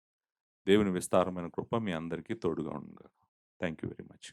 దేవుని విస్తారమైన కృప మీ అందరికీ తోడుగా ఉండును గాక. Thank you very much.